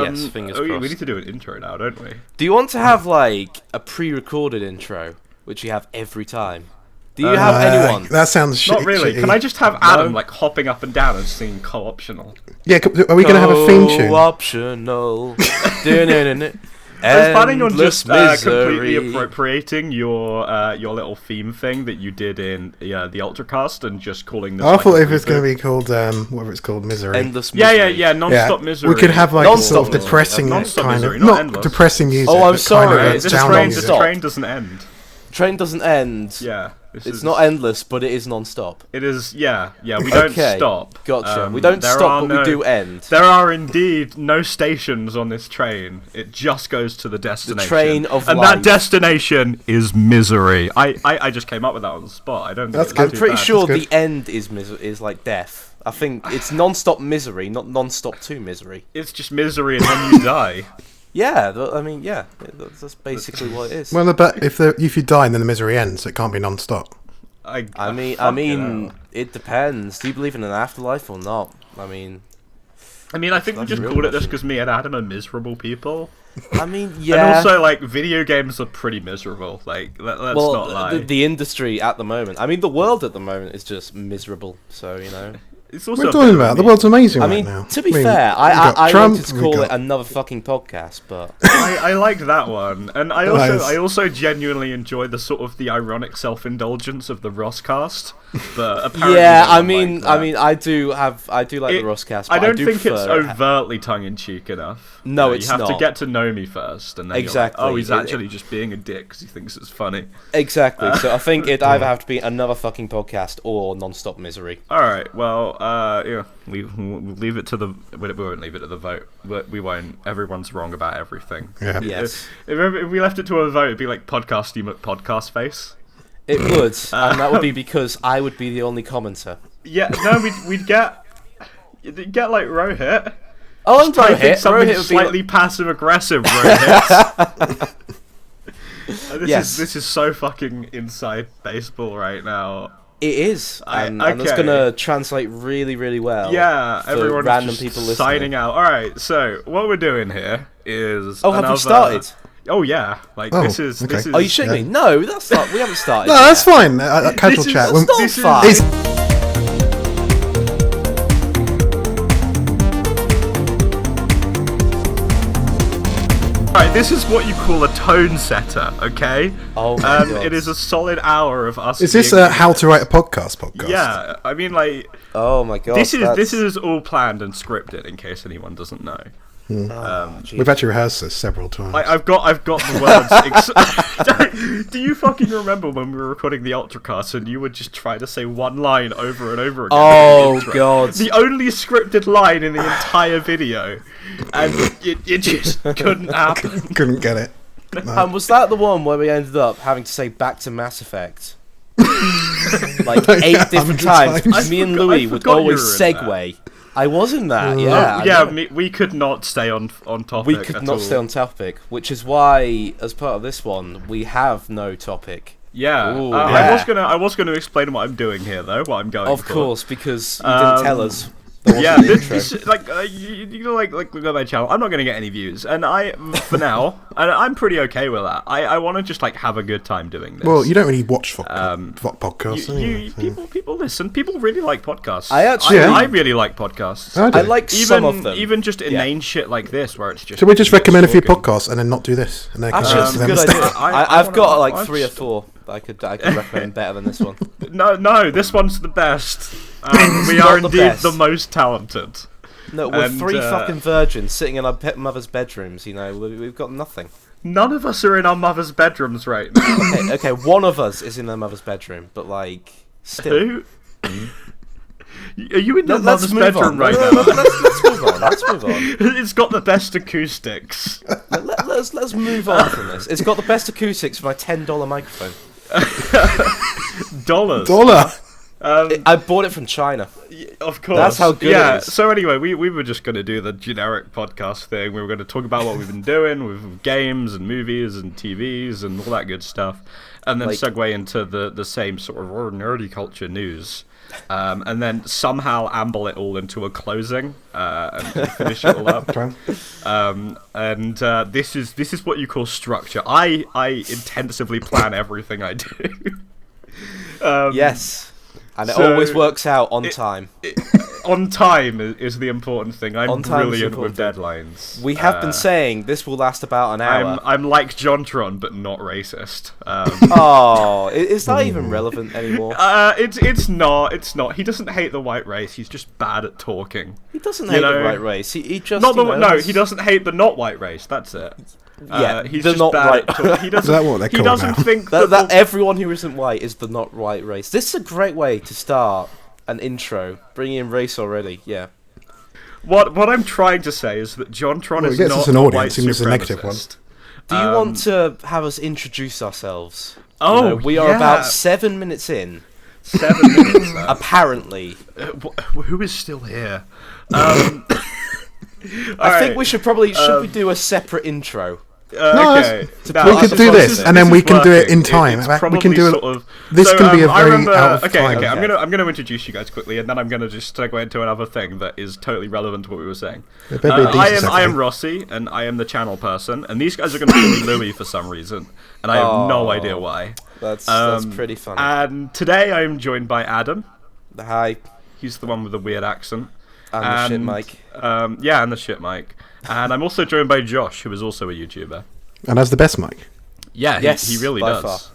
Yes, fingers crossed. We need to do an intro now, don't we? Do you want to have like a pre-recorded intro, which you have every time? Do you have anyone? That sounds Not really. shitty. Can I just have Adam like hopping up and down and singing co-optional? Yeah, are we going to have a theme tune? Co-optional. I was planning on just completely appropriating your little theme thing that you did in the Ultracast and just calling this. I thought it was going to be called whatever it's called, Misery. Endless Misery. Yeah, non-stop Misery. We could have like Non-stop sort of depressing Non-stop kind misery, of not not endless. depressing music. Oh, I'm but sorry, Kind of This down train, music. train doesn't end. Train doesn't end. Yeah. It's not endless, but it is non-stop. It is, yeah, we don't stop. Gotcha. We don't stop, but we do end. There are indeed no stations on this train. It just goes to the destination. The train of and life. that destination is misery. I just came up with that on the spot. I don't. That's think good. it's I'm too pretty bad. sure That's the end is like death. I think it's non-stop misery, not non-stop to misery. It's just misery and then you die. Yeah, I mean, yeah, that's basically what it is. Well, but if you die, then the misery ends. So it can't be non-stop. I mean, it depends. Do you believe in an afterlife or not? I mean, I think we just real called it this question. because me and Adam are miserable people. I mean, yeah. And also, like, video games are pretty miserable. Like, let's not lie. The industry at the moment. I mean, the world at the moment is just miserable. So you know. It's What also are you talking about? The world's amazing I mean, right now. to be fair, I Trump, wanted to call it another fucking podcast, but I liked that one, and I Nice. also genuinely enjoy the sort of the ironic self-indulgence of the Rosscast. But apparently yeah, no one liked that. I do like the Rosscast. But I don't do think it's prefer- overtly tongue-in-cheek enough. No, You it's have to not. get to know me first, and then Exactly. You're like, oh, he's actually just being a dick because he thinks it's funny. Exactly. So I think it'd either have to be another fucking podcast or non-stop misery. All right, well, yeah, we'll leave it to the. We won't leave it to the vote. We won't. Everyone's wrong about everything. Yeah. Yes, If we left it to a vote, it'd be like podcasty McPodcast face. it would, and that would be because I would be the only commenter. Yeah, no, we'd get like Rohit. Oh, I'm Rohit. Rohit. Something Rohit would be slightly passive aggressive, Rohit. This is so fucking inside baseball right now. It is, and it's okay. gonna translate really, really well. Yeah, for everyone's random just people listening. signing out. All right, so what we're doing here is. Oh, have another... you started? Oh yeah, like Oh, this is. okay. This is. Are you shitting me? No, that's not. We haven't started. No, yet. that's fine. Casual This is- chat. That's not This is- fine. It's- Alright, this is what you call a tone setter, okay? Oh my God. It is a solid hour of us. Is this being- a how to write a podcast? Yeah, I mean, like Oh my God. this that's- is all planned and scripted. In case anyone doesn't know, Oh, geez. We've actually rehearsed this several times. I've got the words. Do you fucking remember when we were recording the Ultracast and you would just try to say one line over and over again? Oh, in the intro? God. The only scripted line in the entire video, and it just couldn't happen. Couldn't get it. And was that the one where we ended up having to say back to Mass Effect? Like 8 different 100 times. times. Me and I Louis would forgot you always were in that. segue. I was in that, yeah. I Yeah, know. we could not stay on topic. We could at not all. stay on topic, which is why, as part of this one, we have no topic. Yeah, Ooh, I yeah. was gonna explain what I'm doing here, though. What I'm going Of for. course, because you didn't tell us. There wasn't Yeah, an this intro. like you know, like look at my channel. I'm not gonna get any views, and for now, and I'm pretty okay with that. I want to just like have a good time doing this. Well, you don't really watch podcasts. anyway, so. people listen. People really like podcasts. Yeah. I really like podcasts. I do. I like some of them. Even just inane shit like this, where it's just. Should we just recommend a few talking. podcasts and then not do this? And then Actually, that's a then good stay- idea. I I've got wanna- like I 3 or just- 4 that I could recommend better than this one. No, this one's the best. We not are the indeed best. the most talented. No, we're And, 3 fucking virgins sitting in our pet mother's bedrooms. You know, we've got nothing. None of us are in our mother's bedrooms right now. Okay, one of us is in their mother's bedroom, but like, still. Who? Are you in your Let's mother's move bedroom on. right No, now? let's move on. Let's move on. It's got the best acoustics. Let's move on from this. It's got the best acoustics for my $10 microphone. Dollars. $1. I bought it from China. Of course. That's how good it is. So anyway, we were just going to do the generic podcast thing. We were going to talk about what we've been doing with games and movies and TVs and all that good stuff. And then segue into the same sort of nerdy culture news. And then somehow amble it all into a closing and finish it all up. This is what you call structure. I intensively plan everything I do. Yes. And it always works out on time. On time is the important thing. I'm brilliant with deadlines. We have been saying this will last about an hour. I'm like Jontron, but not racist. Is that even relevant anymore? It's not. It's not. He doesn't hate the white race. He's just bad at talking. He doesn't hate the white race. He just he doesn't hate the not white race. That's it. Yeah, he's the just not bad white. at talking. He doesn't. Is that what they're called now? Think that everyone who isn't white is the not white race. This is a great way to start an intro, bringing in race already. Yeah. What I'm trying to say is that Jontron is not an a audience. white He was a negative supremacist. Do you want to have us introduce ourselves? Oh, we are about 7 minutes in. 7 minutes. Apparently. Who is still here? I think we should probably we do a separate intro? Okay. We could do this, and then we can do it in time. We can do it. This can be a very out of time. Okay. I'm gonna introduce you guys quickly, and then I'm gonna just segue into another thing that is totally relevant to what we were saying. I am Rossi, and I am the channel person, and these guys are gonna call me Louis for some reason, and I have no idea why. That's pretty funny. And today I am joined by Adam. Hi. He's the one with the weird accent. And the shit mic. And the shit mic. And I'm also joined by Josh, who is also a YouTuber. And has the best mic. Yeah, he really does.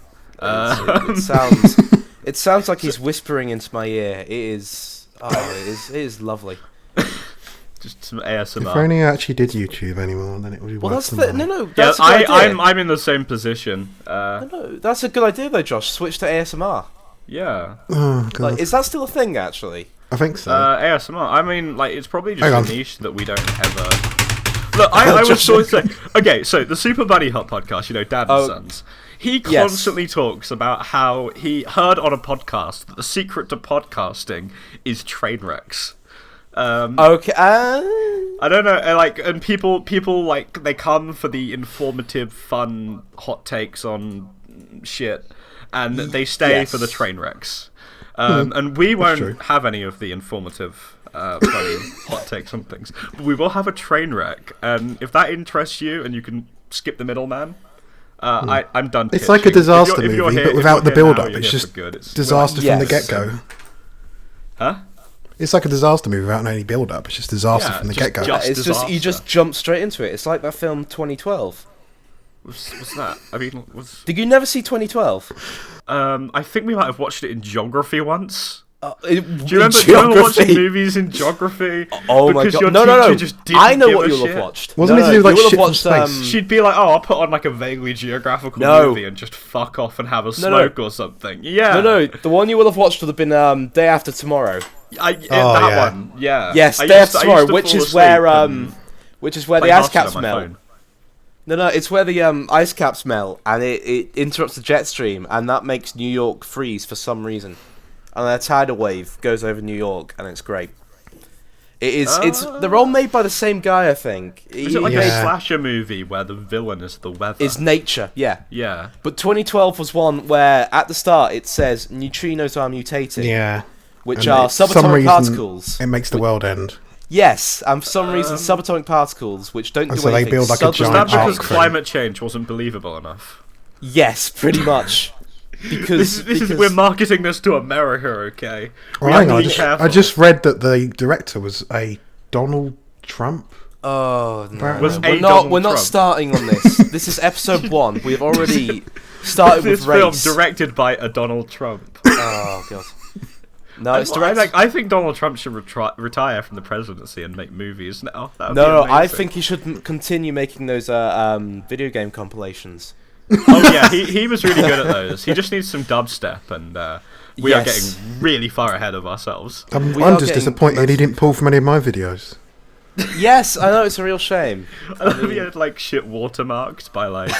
It sounds like he's whispering into my ear. It is lovely. Just some ASMR. If only I actually did YouTube anymore, then it would be worth the money. That's a good idea. I'm in the same position. No, that's a good idea though, Josh. Switch to ASMR. Yeah. Oh, God. Is that still a thing, actually? I think so. ASMR. I mean, it's probably just a niche that we don't ever. Look, I was sort of say. Okay, so the Super Buddy Hot podcast, Dad and Sons. He constantly talks about how he heard on a podcast that the secret to podcasting is train wrecks. Okay. I don't know. And people they come for the informative, fun hot takes on shit, and they stay for the train wrecks. And we won't have any of the informative, funny hot takes on things, but we will have a train wreck. And if that interests you, and you can skip the middleman, I'm done. It's like a disaster movie, but without the build-up. It's just disaster from the get-go. Huh? It's like a disaster movie without any build-up. It's just disaster from the get-go. It's just you just jump straight into it. It's like that film 2012. What's that? I mean, Did you never see 2012? I think we might have watched it in geography once. Do you remember watching movies in geography? Oh my god! No! I know what you'll have watched. Wasn't it to do like shit from space? She'd be like, "Oh, I'll put on like a vaguely geographical movie and just fuck off and have a smoke or something." Yeah. No. The one you will have watched would have been Day After Tomorrow. One. Yeah. Yes, Day After Tomorrow, which is where the ice caps melt. No, it's where the ice caps melt, and it interrupts the jet stream, and that makes New York freeze for some reason. And a tidal wave goes over New York, and it's great. They're all made by the same guy, I think. Is it like a slasher movie where the villain is the weather? Is nature, yeah. Yeah. But 2012 was one where, at the start, it says neutrinos are mutating. Yeah. Which are subatomic particles. It makes the world end. Yes, and for some reason, subatomic particles, which don't do anything. So they build like a giant arc. Is that because climate change wasn't believable enough? Yes, pretty much. Because we're marketing this to America, okay? Well, hang on, I just read that the director was a Donald Trump. Oh no! We're not starting on this. This is episode 1. We've already started with race. This film directed by a Donald Trump. Oh god. No, it's directed. I think Donald Trump should retire from the presidency and make movies now. No, I think he should continue making those video game compilations. Oh yeah, he was really good at those. He just needs some dubstep, and we are getting really far ahead of ourselves. I'm just disappointed he didn't pull from any of my videos. Yes, I know, it's a real shame. I love he had like shit watermarked by like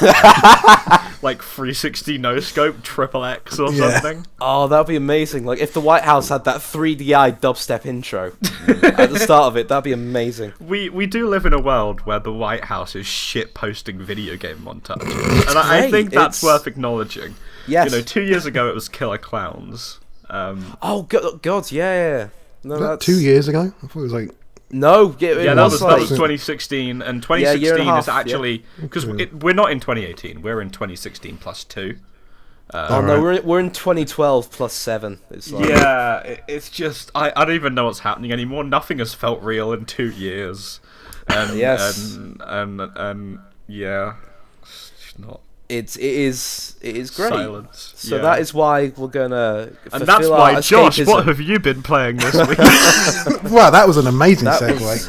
360 no scope XXX or something. Oh, that would be amazing. Like if the White House had that 3DI dubstep intro at the start of it, that'd be amazing. We do live in a world where the White House is shit posting video game montages, and I think that's worth acknowledging. Yes. 2 years ago it was Killer Clowns. Oh God, yeah. No, that's 2 years ago. I thought it was like. No, that was 2016, and 2016 is actually because we're not in 2018, we're in 2016 plus 2. No, we're in 2012 plus 7. It's like... it's just I don't even know what's happening anymore. Nothing has felt real in 2 years, and and yeah, it's not. It is great. Silence. So that is why we're gonna. And that's why, Josh, what have you been playing this week? Wow, that was an amazing segue.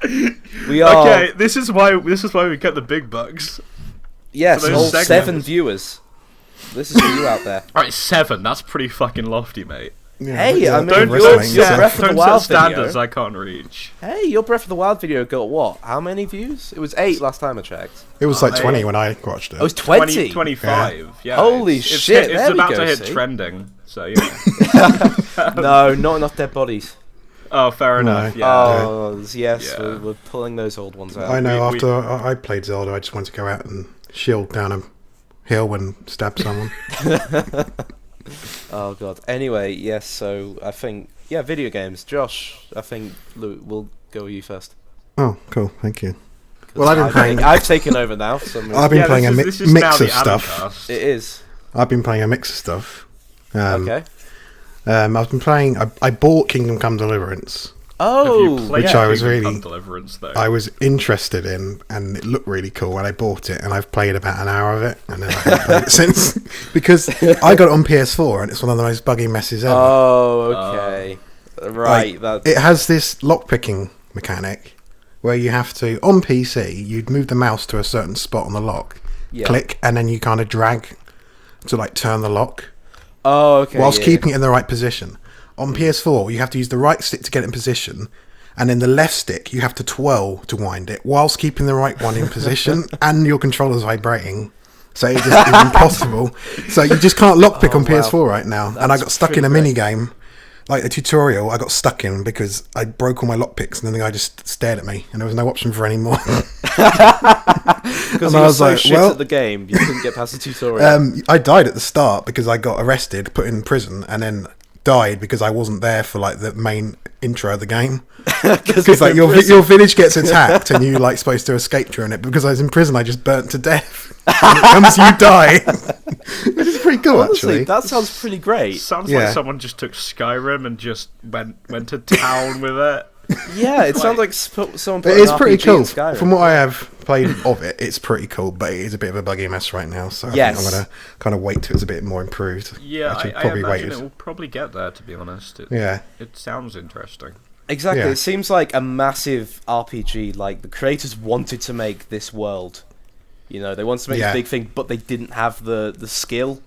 Beautiful. We are okay. This is why we get the big bucks. Yes, all 7 viewers. This is for you out there. All right, 7. That's pretty fucking lofty, mate. Yeah, hey, I mean, don't your Breath of the Wild set standards I can't reach. Hey, your Breath of the Wild video got what? How many views? It was 8 last time I checked. It was like 20 when I watched it. It was 20? 25. Yeah. Holy shit! It's about to hit trending. So yeah. No, not enough dead bodies. Oh, fair enough. Yeah. Oh, yes, we're pulling those old ones out. I know. After I played Zelda, I just wanted to go out and shield down a hill and stab someone. Oh god. Anyway, yes. So I think video games. Josh, I think we'll go with you first. Oh, cool. Thank you. Well, I've been playing. I've taken over now. I've been playing a mix of stuff. It is. I've been playing a mix of stuff. Okay. I've been playing. I bought Kingdom Come Deliverance. Oh, which I was really, Deliverance, though? I was interested in, and it looked really cool when I bought it, and I've played about an hour of it, and then I haven't played it since, because I got it on PS4, and it's one of the most buggy messes ever. Oh, okay. Right. It has this lockpicking mechanic, where you have to, on PC, you'd move the mouse to a certain spot on the lock, click, and then you kind of drag to like turn the lock. Oh, okay. Whilst keeping it in the right position. On PS4, you have to use the right stick to get it in position, and then the left stick, you have to twirl to wind it, whilst keeping the right one in position, and your controller's vibrating. So it's just impossible. So you just can't lockpick on PS4 right now. And I got stuck in a mini game, like a tutorial. I got stuck in because I broke all my lockpicks, and then the guy just stared at me, and there was no option for any more. Because I was so shit at the game, you couldn't get past the tutorial. I died at the start because I got arrested, put in prison, and then died because I wasn't there for like the main intro of the game. Because like your village gets attacked and you like supposed to escape during it. Because I was in prison, I just burnt to death. And it comes, you die, which is pretty cool. Honestly, actually, that sounds pretty great. Sounds like someone just took Skyrim and just went to town with it. Yeah, it sounds like someone put it is pretty RPG cool. in Skyrim. From what I have played of it, it's pretty cool, but it is a bit of a buggy mess right now. So I think I'm gonna kind of wait till it's a bit more improved. Yeah, I imagine it will probably get there. To be honest, it sounds interesting. Exactly, it seems like a massive RPG. Like the creators wanted to make this world. You know, they wanted to make a big thing, but they didn't have the skill.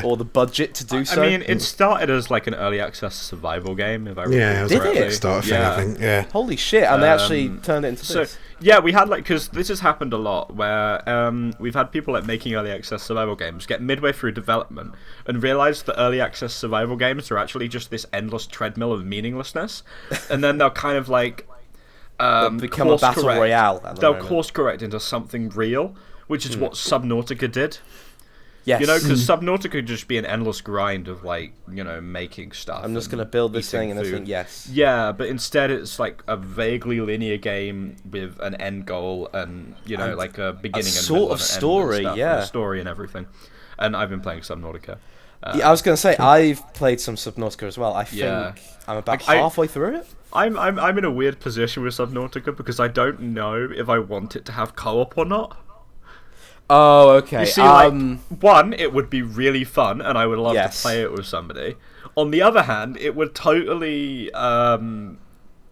Or the budget to do so. I mean, it started as like an early access survival game, if I remember. Did it? Start thing, I think. Yeah. Holy shit! And they actually turned it into this. Yeah, we had because this has happened a lot, where we've had people like making early access survival games get midway through development and realize that early access survival games are actually just this endless treadmill of meaninglessness, and then they'll kind of like become a battle royale. They'll course correct into something real, which is what Subnautica did. Yes. You know, because Subnautica could just be an endless grind of, like, you know, making stuff. I'm just going to build this thing and everything, Yeah, but instead it's, like, a vaguely linear game with an end goal and, you know, like a beginning and middle and story, and stuff, and a story and everything. And I've been playing Subnautica. I was going to say, I've played some Subnautica as well. I think I'm about halfway through it. I'm in a weird position with Subnautica because I don't know if I want it to have co-op or not. Oh, okay. You see, like, one, it would be really fun, and I would love to play it with somebody. On the other hand, it would totally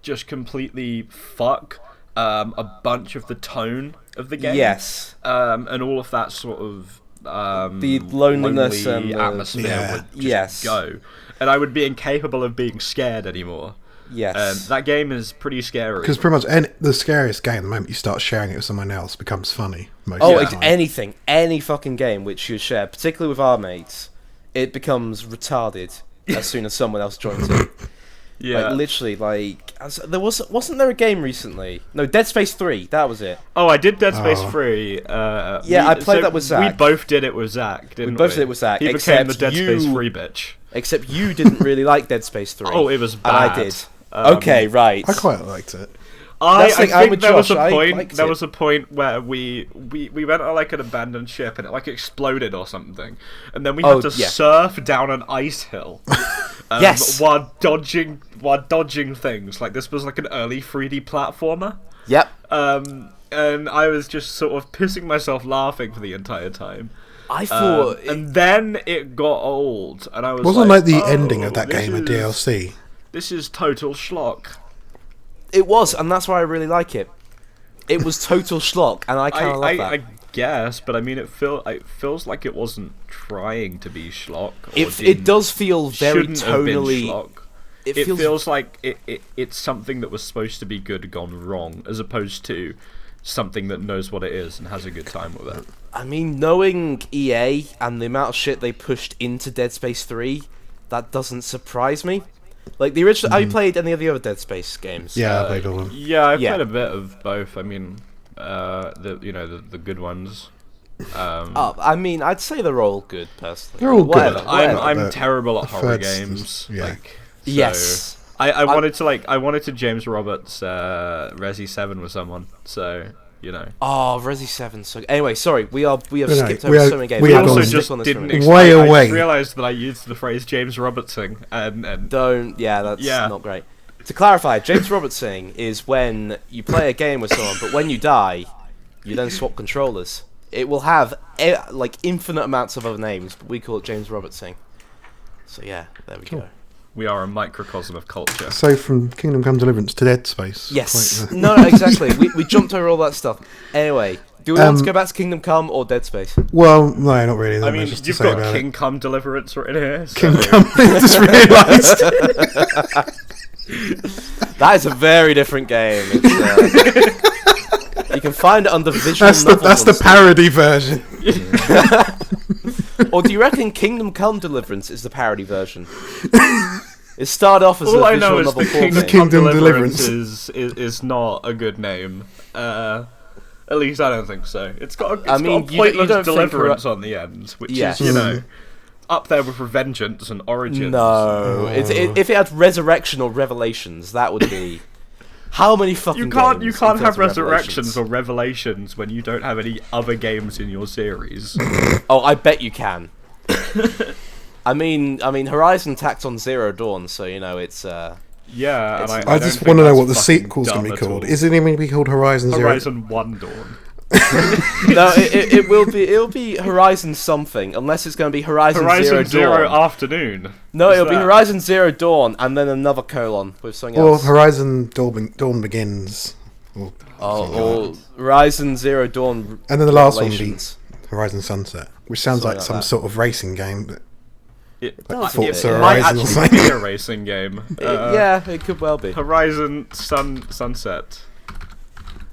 just completely fuck a bunch of the tone of the game. Yes. And all of that sort of the loneliness and atmosphere would just go. And I would be incapable of being scared anymore. Yes. That game is pretty scary. Because pretty much the scariest game, the moment you start sharing it with someone else, becomes funny. Anything, any fucking game which you share, particularly with our mates, it becomes retarded as soon as someone else joins it. Yeah. Like, literally, wasn't there a game recently? No, Dead Space 3, that was it. Oh, I did Dead Space 3. I played that with Zach. We both did it with Zach, didn't we? We both did it with Zach. He became the Dead Space 3 bitch. Except you didn't really like Dead Space 3. Oh, it was bad. And I did. Okay, right. I quite liked it. I think there was a point. There was a point where we went on like an abandoned ship and it like exploded or something, and then we had to surf down an ice hill. Yes. While dodging things. Like this was like an early 3D platformer. Yep. And I was just sort of pissing myself laughing for the entire time. I thought, and then it got old, and I was wasn't like the ending of that game a DLC. This is total schlock. It was, and that's why I really like it. It was total schlock, and I kind of love that. I guess, but I mean, it feels like it wasn't trying to be schlock. It does feel very tonally. It feels like it's something that was supposed to be good gone wrong, as opposed to something that knows what it is and has a good time with it. I mean, knowing EA and the amount of shit they pushed into Dead Space 3, that doesn't surprise me. Like the original, have you played any of the other Dead Space games? Yeah, I played all of them. Yeah, I've played a bit of both. I mean, the good ones. I mean, I'd say they're all good, personally. They're all good. I'm terrible at horror games. Yeah. Yes. I wanted to James Roberts Resi 7 with someone, so you know. Oh, Resi 7. So anyway, sorry, we have skipped we over are- so many games. we I have also gone just on this didn't one. Way I away. just realised that I used the phrase James Robertsing and Don't. Yeah, that's not great. To clarify, James Robertsing is when you play a game with someone, but when you die, you then swap controllers. It will have like infinite amounts of other names, but we call it James Robertsing. So yeah, there we go. we are a microcosm of culture. So from Kingdom Come Deliverance to Dead Space. Yes. No, exactly. we jumped over all that stuff. Anyway, do we want to go back to Kingdom Come or Dead Space? Well, no, not really. I mean, you've got King Come Deliverance written here. So. King Come. I just realised. That is a very different game. You can find it under visual novels. That's the parody version. Or do you reckon Kingdom Come Deliverance is the parody version? It started off as all a I visual know is novel the Kingdom Come Kingdom Deliverance Deliverance. is not a good name. At least I don't think so. It's got a you pointless don't think deliverance on the end, which is, you know, up there with Revengeance and Origins. No, if it had Resurrection or Revelations, that would be. How many fucking games You can't have includes Resurrections or Revelations when you don't have any other games in your series. Oh, I bet you can. I mean, Horizon tacked on Zero Dawn, so you know it's. Yeah, and I just want to know what the sequel's going to be called. Is it even going to be called Horizon Zero? Horizon 1 Dawn. No, it will be. It'll be Horizon something, unless it's going to be Horizon Zero Dawn. Afternoon. No, it'll be Horizon Zero Dawn, and then another colon with something Or else. Horizon Dawn Begins. Or Horizon Zero Dawn. And then the last one will be Revelations. Horizon Sunset, which sounds Something like like some that. sort of racing game. But It Forza might Horizon or actually something. be a racing game. Yeah, it could well be. Horizon Sunset.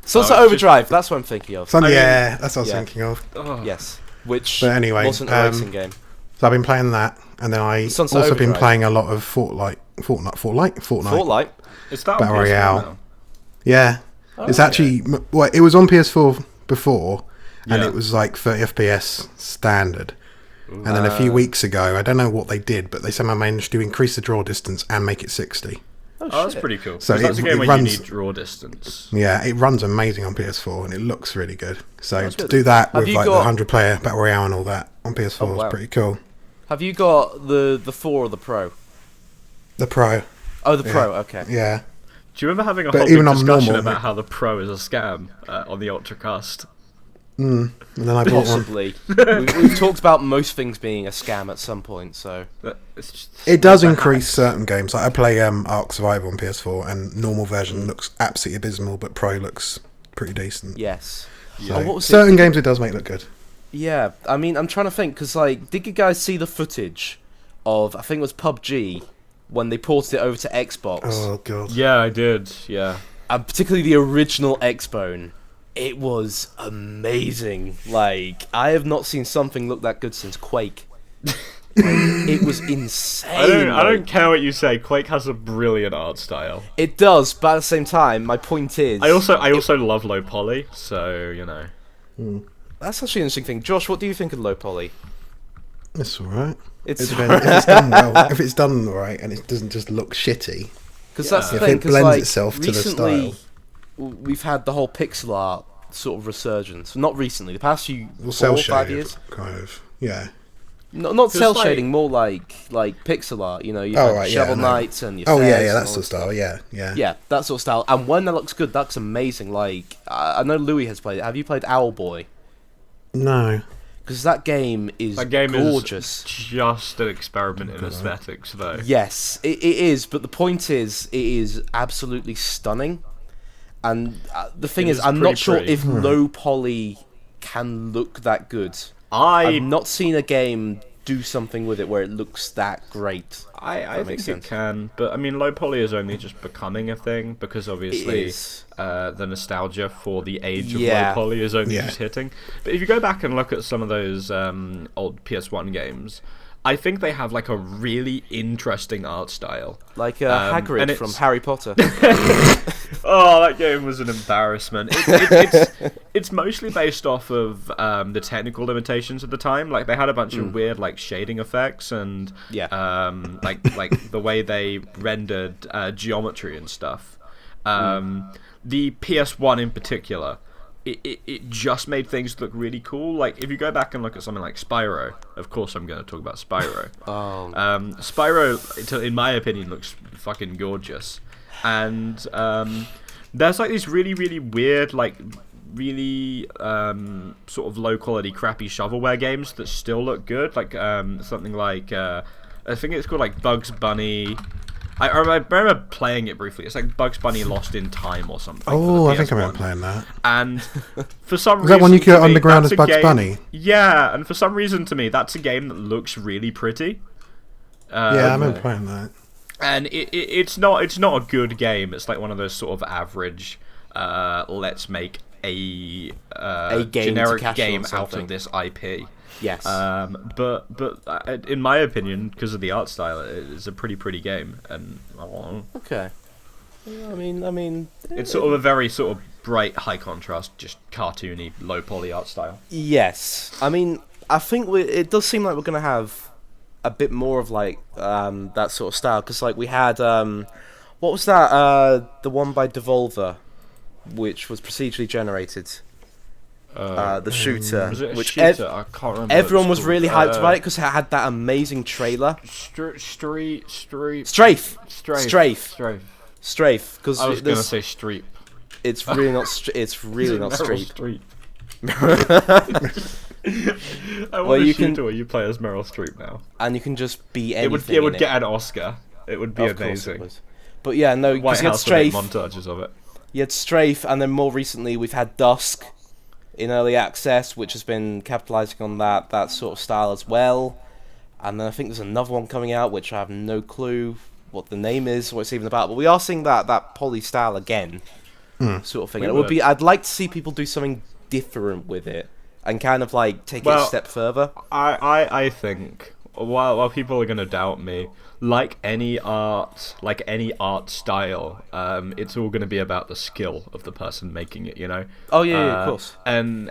Sunset it's Overdrive. That's what I'm thinking of. Yeah, that's what I was yeah. thinking of. Oh. Yes, which But anyway, wasn't a racing game. So I've been playing that, and then I Sunset also been Overdrive. playing a lot of Fortnite. Fortnite. Is that Battle on PS4 Royale. now? Yeah, it's okay. actually well, it was on PS4 before, and Yeah. it was like 30 FPS standard. And then a few weeks ago, I don't know what they did, but they somehow managed to increase the draw distance and make it 60. Oh, that's shit. pretty cool. So So that's a it game where runs- you need draw distance. Yeah, it runs amazing on PS4, and it looks really good. So That's to good. do that Have with you like the got- 100-player Battle Royale and all that on PS4 Oh, wow. is pretty cool. Have you got the 4 or the Pro? The Pro, Oh, the Pro. Okay. yeah. Do you remember having a But whole even big on discussion normal- about how the Pro is a scam on the Ultracast? And then I bought one. Possibly. we've talked about most things being a scam at some point, so. It's just, It does increase certain games. Like I play Ark Survival on PS4, and normal version looks absolutely abysmal, but Pro looks pretty decent. Yes. So Oh, what was it? certain games it does make look good. Yeah, I mean, I'm trying to think, because, like, did you guys see the footage of, I think it was PUBG, when they ported it over to Xbox. Oh god. Yeah, I did. Yeah. And particularly the original X-Bone. It was amazing. Like, I have not seen something look that good since Quake. It was insane. I don't care what you say. Quake has a brilliant art style. It does, but at the same time, my point is... I also love low poly, so, you know. That's actually an interesting thing. Josh, what do you think of low poly? It's alright. It's if it's done well, if it's done right and it doesn't just look shitty. Because that's the if thing. it blends like, itself to the recently, style. We've had the whole pixel art sort of resurgence. Not recently, the past few Cell 4 or 5 shaded, years. kind of. Yeah. Not cell like- shading, more like pixel art. You know, you Oh, have right, Shovel yeah, I know. Knights and your Oh yeah, Fez yeah, and that all sort of that style. Yeah, yeah. Yeah, that sort of style. And when that looks good, that's amazing. Like, I know Louis has played it. Have you played Owlboy? No. Because that game is gorgeous. Is just an experiment in aesthetics, though. Yes, it is. But the point is, it is absolutely stunning. And the thing It is, is I'm pretty not sure pretty. if low poly can look that good. I I've not seen a game do something with it where it looks that great. I think makes it sense. can, but I mean, low poly is only just becoming a thing because obviously is. the nostalgia for the age of Yeah. low poly is only Yeah. just hitting. But if you go back and look at some of those old PS1 games, I think they have like a really interesting art style. Like and Hagrid it's- from Harry Potter. Oh, that game was an embarrassment. It's mostly based off of the technical limitations at the time. Like they had a bunch of weird like shading effects and like the way they rendered geometry and stuff. The PS1 in particular, it just made things look really cool. Like if you go back and look at something like Spyro, of course I'm going to talk about Spyro. Spyro, in my opinion, looks fucking gorgeous. And there's like these really, really weird, like really sort of low quality, crappy shovelware games that still look good. Like something like I think it's called like Bugs Bunny. I remember playing it briefly. It's like Bugs Bunny Lost in Time or something. Oh, for the I think I PS1. remember playing that. And for some Is reason, that one you to go me, underground that's as a Bugs game- Bunny? Yeah, and for some reason to me, that's a game that looks really pretty. Yeah, I remember playing that. And it's not a good game. It's like one of those sort of average. Let's make a game to generic cash game on out something. of this IP. Yes. But in my opinion, because of the art style, it's a pretty game, and Okay. I mean, it's sort of a very sort of bright, high contrast, just cartoony, low poly art style. yes. I mean, I think it does seem like we're gonna have a bit more of like that sort of style because like we had what was that the one by Devolver, which was procedurally generated. The shooter, Was it a which shooter? I can't remember. everyone what was it's really called. hyped about it because it had that amazing trailer. Strafe. Strafe, because I was gonna say street. it's really not. It's really not Meryl Streep. I want Well, a you shooter can- where you play as Meryl Streep now. And you can just be It anything. would in get an Oscar. It would be Of course it amazing. would. But yeah, no, White because you had House would make Strafe, montages of it. you had Strafe, and then more recently we've had Dusk in early access, which has been capitalizing on that sort of style as well. And then I think there's another one coming out, which I have no clue what the name is, what it's even about. But we are seeing that poly style again, sort of thing. We And it would would. be. I'd like to see people do something different with it and kind of like take it a Well, step further. I think while people are gonna doubt me, like any art style, it's all gonna be about the skill of the person making it, you know. Oh yeah, of course. And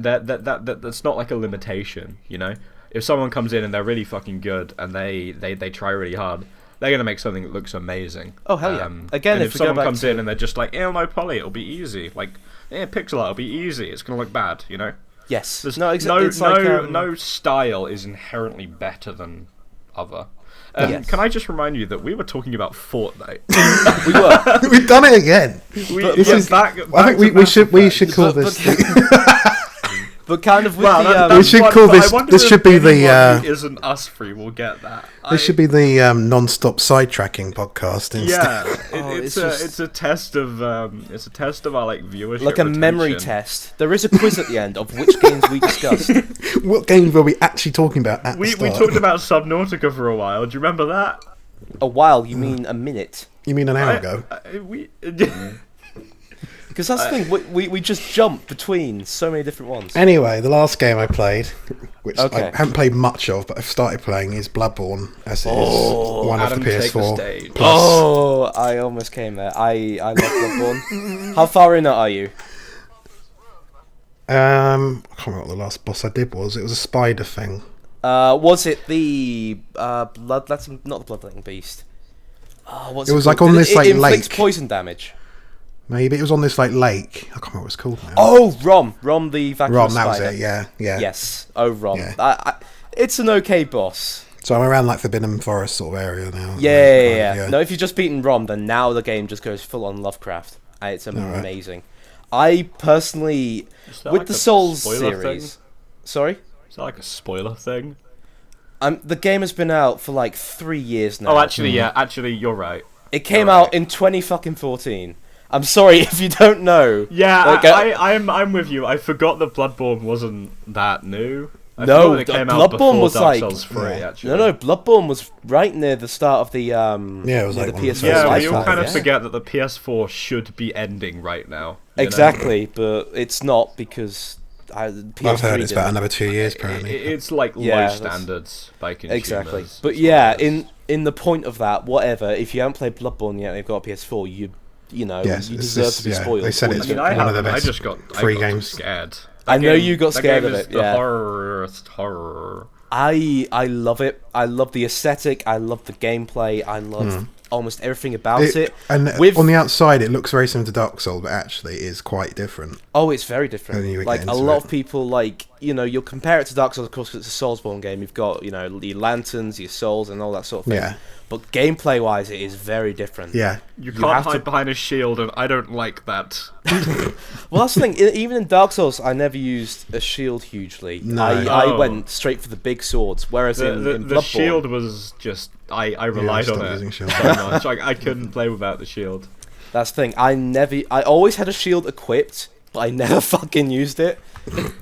that's not like a limitation, you know. If someone comes in and they're really fucking good and they try really hard, they're gonna make something that looks amazing. Oh, hell yeah. Again, and if if we go someone back comes to- in and they're just like, no poly, it'll be easy. Like, pixel art, it'll be easy. It's gonna look bad, you know. Yes. There's No, exactly. It's like, no style is inherently better than other. Yes. Can I just remind you that we were talking about Fortnite? we were. We've done it again. This is- back I think we should call But- this. But kind of with Well, the We should call this- this should be the, who isn't us free. Will get that. This should be the non-stop sidetracking podcast instead. Yeah, it's it's a just- test of our like viewership. like a memory retention. test. There is a quiz at the end of which games we discussed. What games were we actually talking about at the We start? talked about Subnautica for a while. Do you remember that? A while, you mean a minute? You mean an hour ago? Because that's the thing, we just jump between so many different ones. Anyway, the last game I played, which Okay. I haven't played much of, but I've started playing, is Bloodborne, as it is one Adam, of the take the PS4 stage. Plus. Oh, I almost came there. I love Bloodborne. How far in are you? I can't remember what the last boss I did was. It was a spider thing. Was it the bloodletting? Not the bloodletting beast. What's It was called? like on Did this it like inflicts lake. poison damage. Maybe it was on this like lake. I can't remember what it's called now. Oh, Rom the vacuum Rom, spider. that was it. Yeah. Yes. Oh, Rom. Yeah. It's an okay boss. So I'm around like Forbidden Forest sort of area now. Yeah. No, if you've just beaten Rom, then now the game just goes full on Lovecraft. And it's amazing. I personally, with like the a Souls spoiler series. thing? Sorry? Is that like a spoiler thing? The game has been out for like 3 years now. Oh, actually, yeah. Actually, you're right. It came You're out right. in 2014. I'm sorry if you don't know. Yeah, Like, I'm with you. I forgot that Bloodborne wasn't that new. I No, forgot that it came out Bloodborne before was Dark like- Souls 3, Yeah. actually. No, Bloodborne was right near the start of the it was near like the one of the PS4 first Yeah, life we all cycle, kind of yeah. forget that the PS4 should be ending right now. you know? Exactly, but it's not because PS3 I've heard it's didn't. about another 2 years apparently. It's like Yeah, low that's- standards by consumers. Exactly, but That's yeah, what it is. in the point of that, whatever. If you haven't played Bloodborne yet, and you've got a PS4. You know, Yes, you it's deserve just- to be yeah, spoiled. they said Or it's you I mean, don't. I one of the haven't. I best just got free I got games. scared. I know game- you got that scared game of is it, The yeah. horror. I love it. I love the aesthetic. I love the gameplay. I love almost everything about it. And With on the outside, it looks very similar to Dark Souls, but actually is quite different. oh, it's very And then different. you would Like get a into lot it. of people, like you'll compare it to Dark Souls, of course, 'cause it's a Soulsborne game. You've got your lanterns, your souls, and all that sort of thing. Yeah. But gameplay-wise, it is very different. Yeah, You You can't have hide to- behind a shield, and I don't like that. Well, that's the thing. Even in Dark Souls, I never used a shield hugely. No. I Oh. went straight for the big swords. Whereas in The Bloodborne, shield was just I relied on stopped it using shield. so much. I couldn't play without the shield. that's the thing. I always had a shield equipped, but I never fucking used it.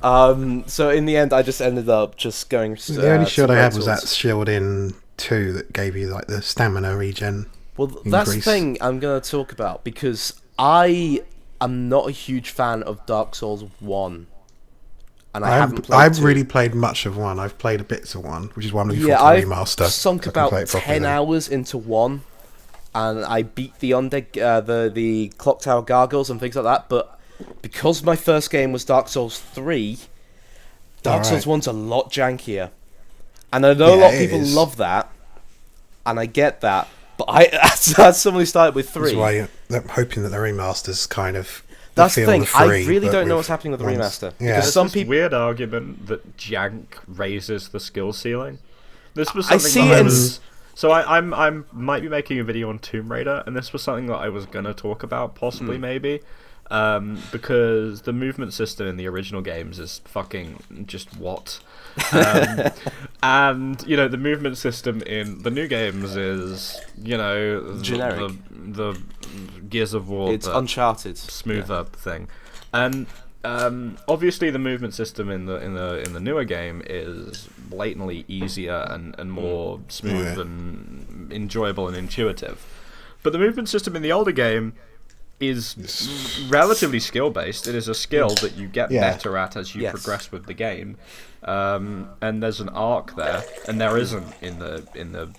So in the end, I just ended up just going. the only shield I had was swords. that shield in 2 that gave you like the stamina regen. Well, that's the increase. thing I'm going to talk about because I am not a huge fan of Dark Souls 1. And I haven't played I've 2. really played much of 1. I've played a bits of 1, which is why I'm looking Yeah, forward I've to the remaster. sunk so I can play about it properly 10 then. hours into 1. And I beat the the Clock Tower Gargoyles and things like that. But because my first game was Dark Souls 3, Dark Souls 1's a lot jankier. And I know a Yeah, lot of it people is. love that. And I get that. But as someone who started with 3... That's why I'm hoping that the remaster's kind of. That's the feel thing. the I three, really but don't know with what's happening with the ones. remaster. Yeah. Because There's some this people... weird argument that jank raises the skill ceiling. This was I something see that it I in was. So I might be making a video on Tomb Raider, and this was something that I was gonna talk about, possibly maybe, because the movement system in the original games is fucking just what. And the movement system in the new games is Generic. the Gears of War, It's the Uncharted. smoother thing, and obviously the movement system in the newer game is blatantly easier and more smooth Yeah. and enjoyable and intuitive, but the movement system in the older game is relatively skill based. It is a skill that you get Yeah. better at as you Yes. progress with the game, and there's an arc there, and there isn't in the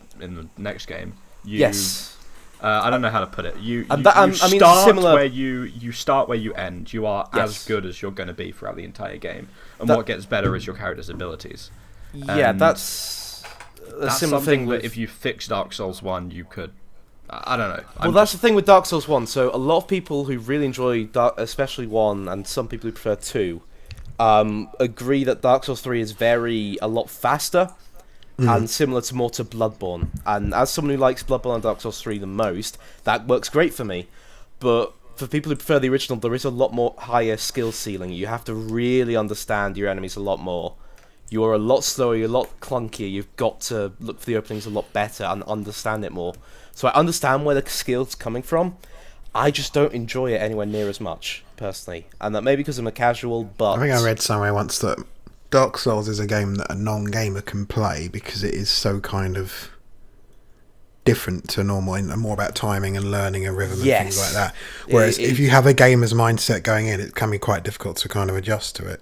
next game. Yes. I don't know how to put it. You And that- I mean, it's start similar- where you start where you end. You are Yes. as good as you're going to be throughout the entire game, and That- what gets better is your character's abilities. Yeah, And that's a That's similar something thing that with... if you fix Dark Souls 1, you could. I don't know. Well, that's the thing with Dark Souls 1. So a lot of people who really enjoy especially 1, and some people who prefer 2, agree that Dark Souls 3 is a lot faster and similar to Bloodborne. And as someone who likes Bloodborne and Dark Souls 3 the most, that works great for me. But for people who prefer the original, there is a lot more higher skill ceiling. You have to really understand your enemies a lot more. You are a lot slower, you're a lot clunkier. You've got to look for the openings a lot better and understand it more. So I understand where the skill's coming from. I just don't enjoy it anywhere near as much, personally. And that may be because I'm a casual, but... I think I read somewhere once that Dark Souls is a game that a non-gamer can play because it is so kind of different to normal and more about timing and learning a rhythm and Yes. things like that. Whereas if you have a gamer's mindset going in, it can be quite difficult to kind of adjust to it.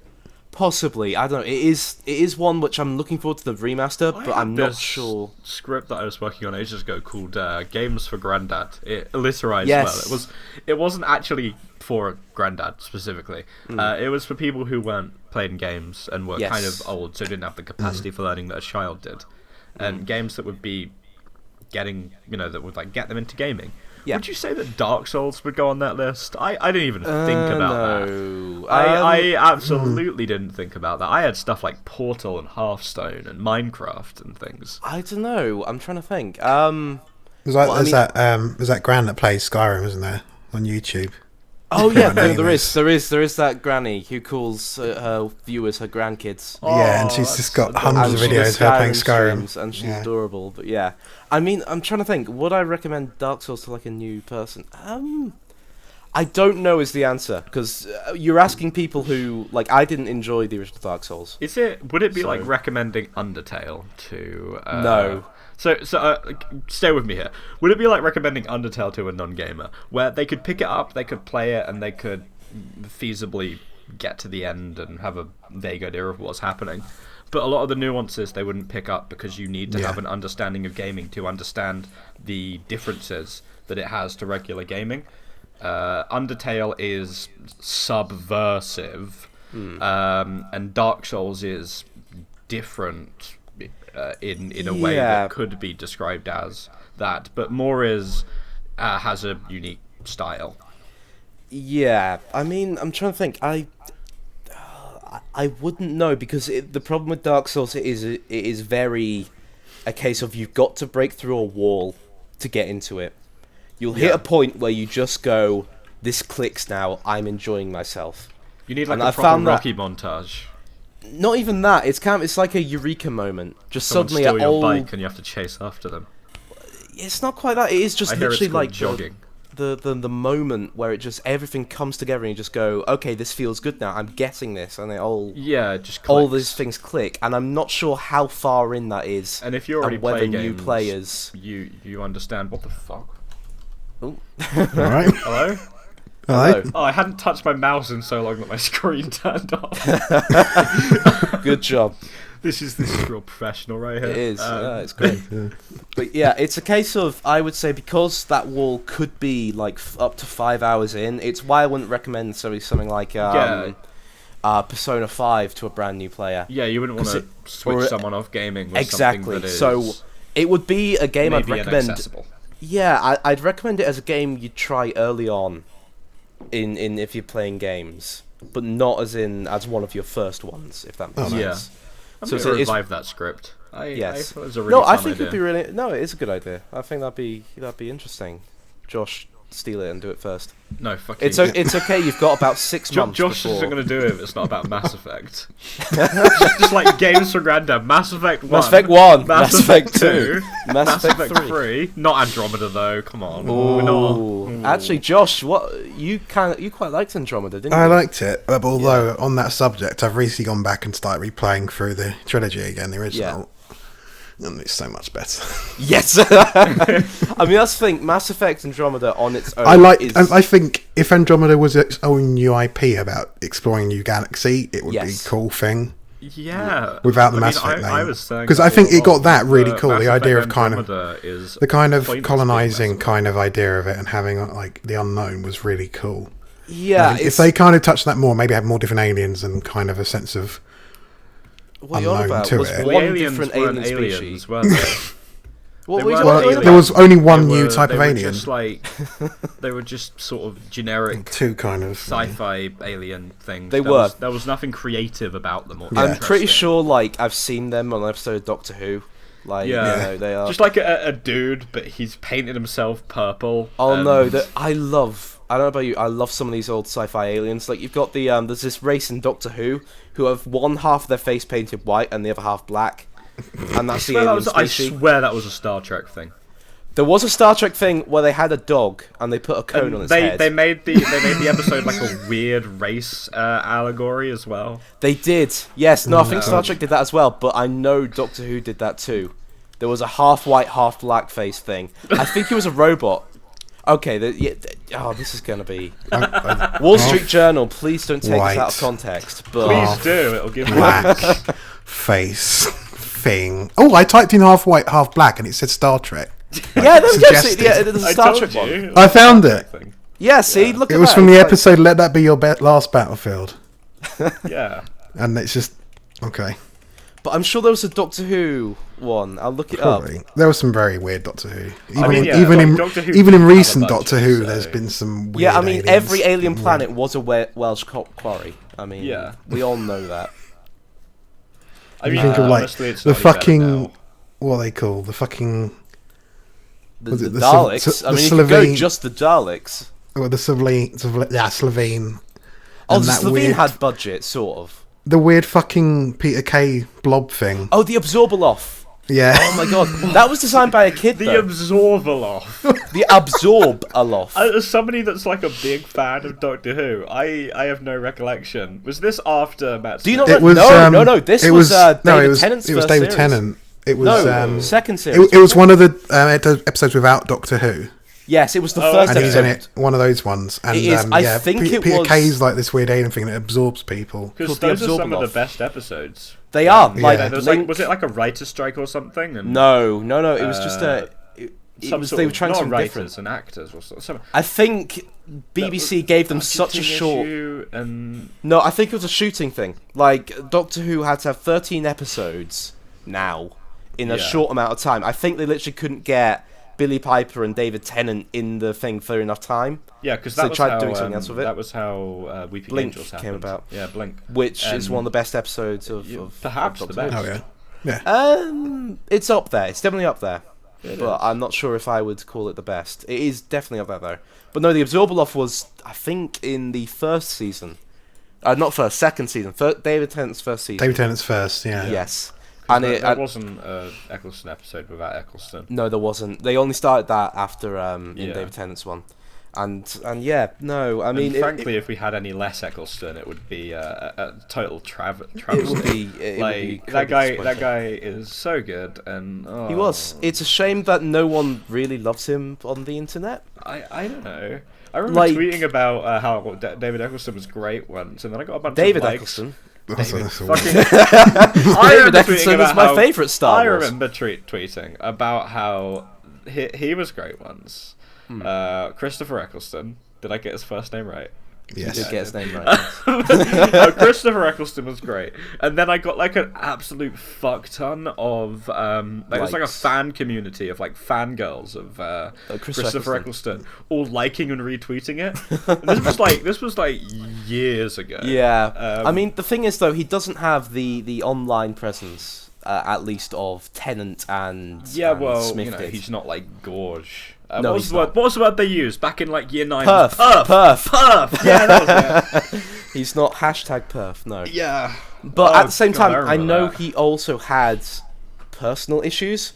Possibly, I don't know. It is one which I'm looking forward to the remaster, but I'm not sure. Script that I was working on ages ago called Games for Grandad. It alliterized Yes. well. It wasn't actually for Grandad specifically. It was for people who weren't playing games and were Yes. kind of old, so didn't have the capacity for learning that a child did, and games that would be getting, that would like get them into gaming. Yeah. Would you say that Dark Souls would go on that list? I didn't even think about no. that. I absolutely didn't think about that. I had stuff like Portal and Hearthstone and Minecraft and things. I don't know. I'm trying to think. There's that gran that plays Skyrim, isn't there, on YouTube? Oh yeah, Her name there is that granny who calls her viewers her grandkids. Yeah, and she's just got hundreds of she does videos of her playing Skyrim. streams, and she's adorable. But yeah, I mean, I'm trying to think. Would I recommend Dark Souls to like a new person? I don't know is the answer, because you're asking people who like I didn't enjoy the original Dark Souls. Would it be like recommending Undertale to? No. So stay with me here. Would it be like recommending Undertale to a non-gamer, where they could pick it up, they could play it, and they could feasibly get to the end and have a vague idea of what's happening, but a lot of the nuances they wouldn't pick up because you need to have an understanding of gaming to understand the differences that it has to regular gaming. Undertale is subversive, and Dark Souls is different in a way that could be described as that, but more has a unique style. Yeah, I mean, I'm trying to think. I wouldn't know, because the problem with Dark Souls it is very a case of you've got to break through a wall to get into it. You'll hit a point where you just go, this clicks now, I'm enjoying myself. You need like a proper Rocky montage. Not even that. It's like a eureka moment. Just Someone suddenly steal an your old. bike and you have to chase after them. It's not quite that. It is just I hear literally it's called like jogging. the moment where it just everything comes together and you just go, okay, this feels good now. I'm getting this, and it all just all clicks. these things click. And I'm not sure how far in that is. And if you already whether play new games, players, you understand what the fuck. oh. All right. Hello. Hello. Oh, I hadn't touched my mouse in so long that my screen turned off. Good job. This is real professional right here. It is. It's great. But yeah, it's a case of, I would say, because that wall could be like up to 5 hours in. It's why I wouldn't recommend necessarily something like Persona 5 to a brand new player. Yeah, you wouldn't want to switch someone off gaming with exactly. something that is So it would be a game I'd maybe recommend. inaccessible. Yeah, I'd recommend it as a game you'd try early on, in if you're playing games, but not as one of your first ones, if that makes sense. Yeah. I'm So going to it's revive that script. yes. I thought it was a really No, I fun think idea. it'd be really. No, it is a good idea. I think that'd be interesting. Josh, steal it and do it first. No, fuck you. It's okay. You've got about 6 months. Josh before. isn't going to do it if it's not about Mass Effect. Just like Games for Grandad. Mass Effect 1. Mass Effect 1. Mass Effect 2. Mass Effect 3. Not Andromeda though. Come on. We're Ooh. not. Actually, Josh, you quite liked Andromeda, didn't you? I liked it, but although on that subject, I've recently gone back and started replaying through the trilogy again, the original. And it's so much better. Yes. I mean, that's the thing. Mass Effect Andromeda on its own. I think if Andromeda was its own new IP about exploring a new galaxy, it would be a cool thing. Yeah. Without the Mass Effect I name. was saying Because I think it got that really cool. Mass The idea of Effect kind of Andromeda is the kind of pointless colonizing being kind of idea of it, and having like the unknown was really cool. Yeah. If they kind of touched that more, maybe have more different aliens and kind of a sense of what are you on unknown about? to Was it. one aliens different weren't alien aliens, species? weren't they? What They were you weren't talking Well, about? there was only one They new were- type they of were alien. Just like they were just sort of generic Two kind of. sci-fi alien things. They There were. There was nothing creative about them. Or I'm pretty interesting. sure, like, I've seen them on an episode of Doctor Who. Like, Yeah. you know, they are. Just like a dude, but he's painted himself purple. Oh and- no, I don't know about you, I love some of these old sci-fi aliens. Like, you've got there's this race in Doctor Who who have one half of their face painted white and the other half black. And that's the alien I species. swear that was a Star Trek thing. There was a Star Trek thing where they had a dog and they put a cone on its head. They made the episode like a weird race allegory as well. They did. Yes, no, I think Star Trek did that as well, but I know Doctor Who did that too. There was a half white, half black face thing. I think he was a robot. Okay, this is gonna be Wall Street Journal. Please don't take this out of context. But please do. It'll give you black face thing. Oh, I typed in half white, half black, and it said Star Trek. Yeah, there's a Star Trek one. I found it. Yeah, see, look at that. It was from the episode "Let That Be Your Last Battlefield." Yeah, and it's just okay. But I'm sure there was a Doctor Who one. I'll look it up. There was some very weird Doctor Who. Even in recent Doctor Who, there's been some weird. Yeah, I mean, aliens. every alien planet was a Welsh quarry. I mean, we all know that. I mean, think of like the fucking what are they call the fucking the Daleks. I mean, you could go just the Daleks. Or the Slovene. Oh, the Slovene had budget, sort of. The weird fucking Peter Kay blob thing. Oh, the Absorbaloff. Yeah. Oh my god, that was designed by a kid. The Absorbaloff. The Absorbaloff. As somebody that's like a big fan of Doctor Who, I have no recollection. Was this after Matt Smith? Do you not? No. This was David Tennant's It was first David series. Tennant. It was second series. It was one of the episodes without Doctor Who. Yes, it was the first and episode. he's in it, one of those ones. And it is. I think Peter Kay's like this weird alien thing that absorbs people. Because those are some of the best episodes. They are. Was it like a writer's strike or something? And, no. It was just a. They were trying something writers different. and actors or something. I think BBC gave them such a short. No, I think it was a shooting thing. Like Doctor Who had to have 13 episodes now in a short amount of time. I think they literally couldn't get Billy Piper and David Tennant in the thing for enough time. Yeah, because they tried doing something else with it. That was how Weeping Blink Angels came about. Yeah, Blink, which is one of the best episodes of perhaps of the best. Oh yeah. It's up there. It's definitely up there. But I'm not sure if I would call it the best. It is definitely up there though. But no, the Absorbaloff was, I think, in the first season. Second season. David Tennant's first season. David Tennant's first, yeah. Yes. And there wasn't an Eccleston episode without Eccleston. No, there wasn't. They only started that after in David Tennant's one. And yeah, no, I mean... frankly, if we had any less Eccleston, it would be a total travesty. It would be that guy is so good, and... Oh. He was. It's a shame that no one really loves him on the internet. I don't know. I remember tweeting about how David Eccleston was great once, and then I got a bunch David of likes. Eccleston? David Eccleston is my favourite Star Wars. I remember tweeting about how he was great once. Christopher Eccleston. Did I get his first name right? Yes. You did get his name right. Christopher Eccleston was great, and then I got like an absolute fuck ton of it was like a fan community of like fangirls of Christopher Eccleston all liking and retweeting it. And this was like years ago. Yeah, I mean the thing is though, he doesn't have the online presence at least of Tennant and Smith you know, did. He's not like Gorge. No, what was the word they used back in like year 9? Perf. Yeah, that was it. He's not #perf. No. Yeah. But at the same time, I know that. he also had personal issues.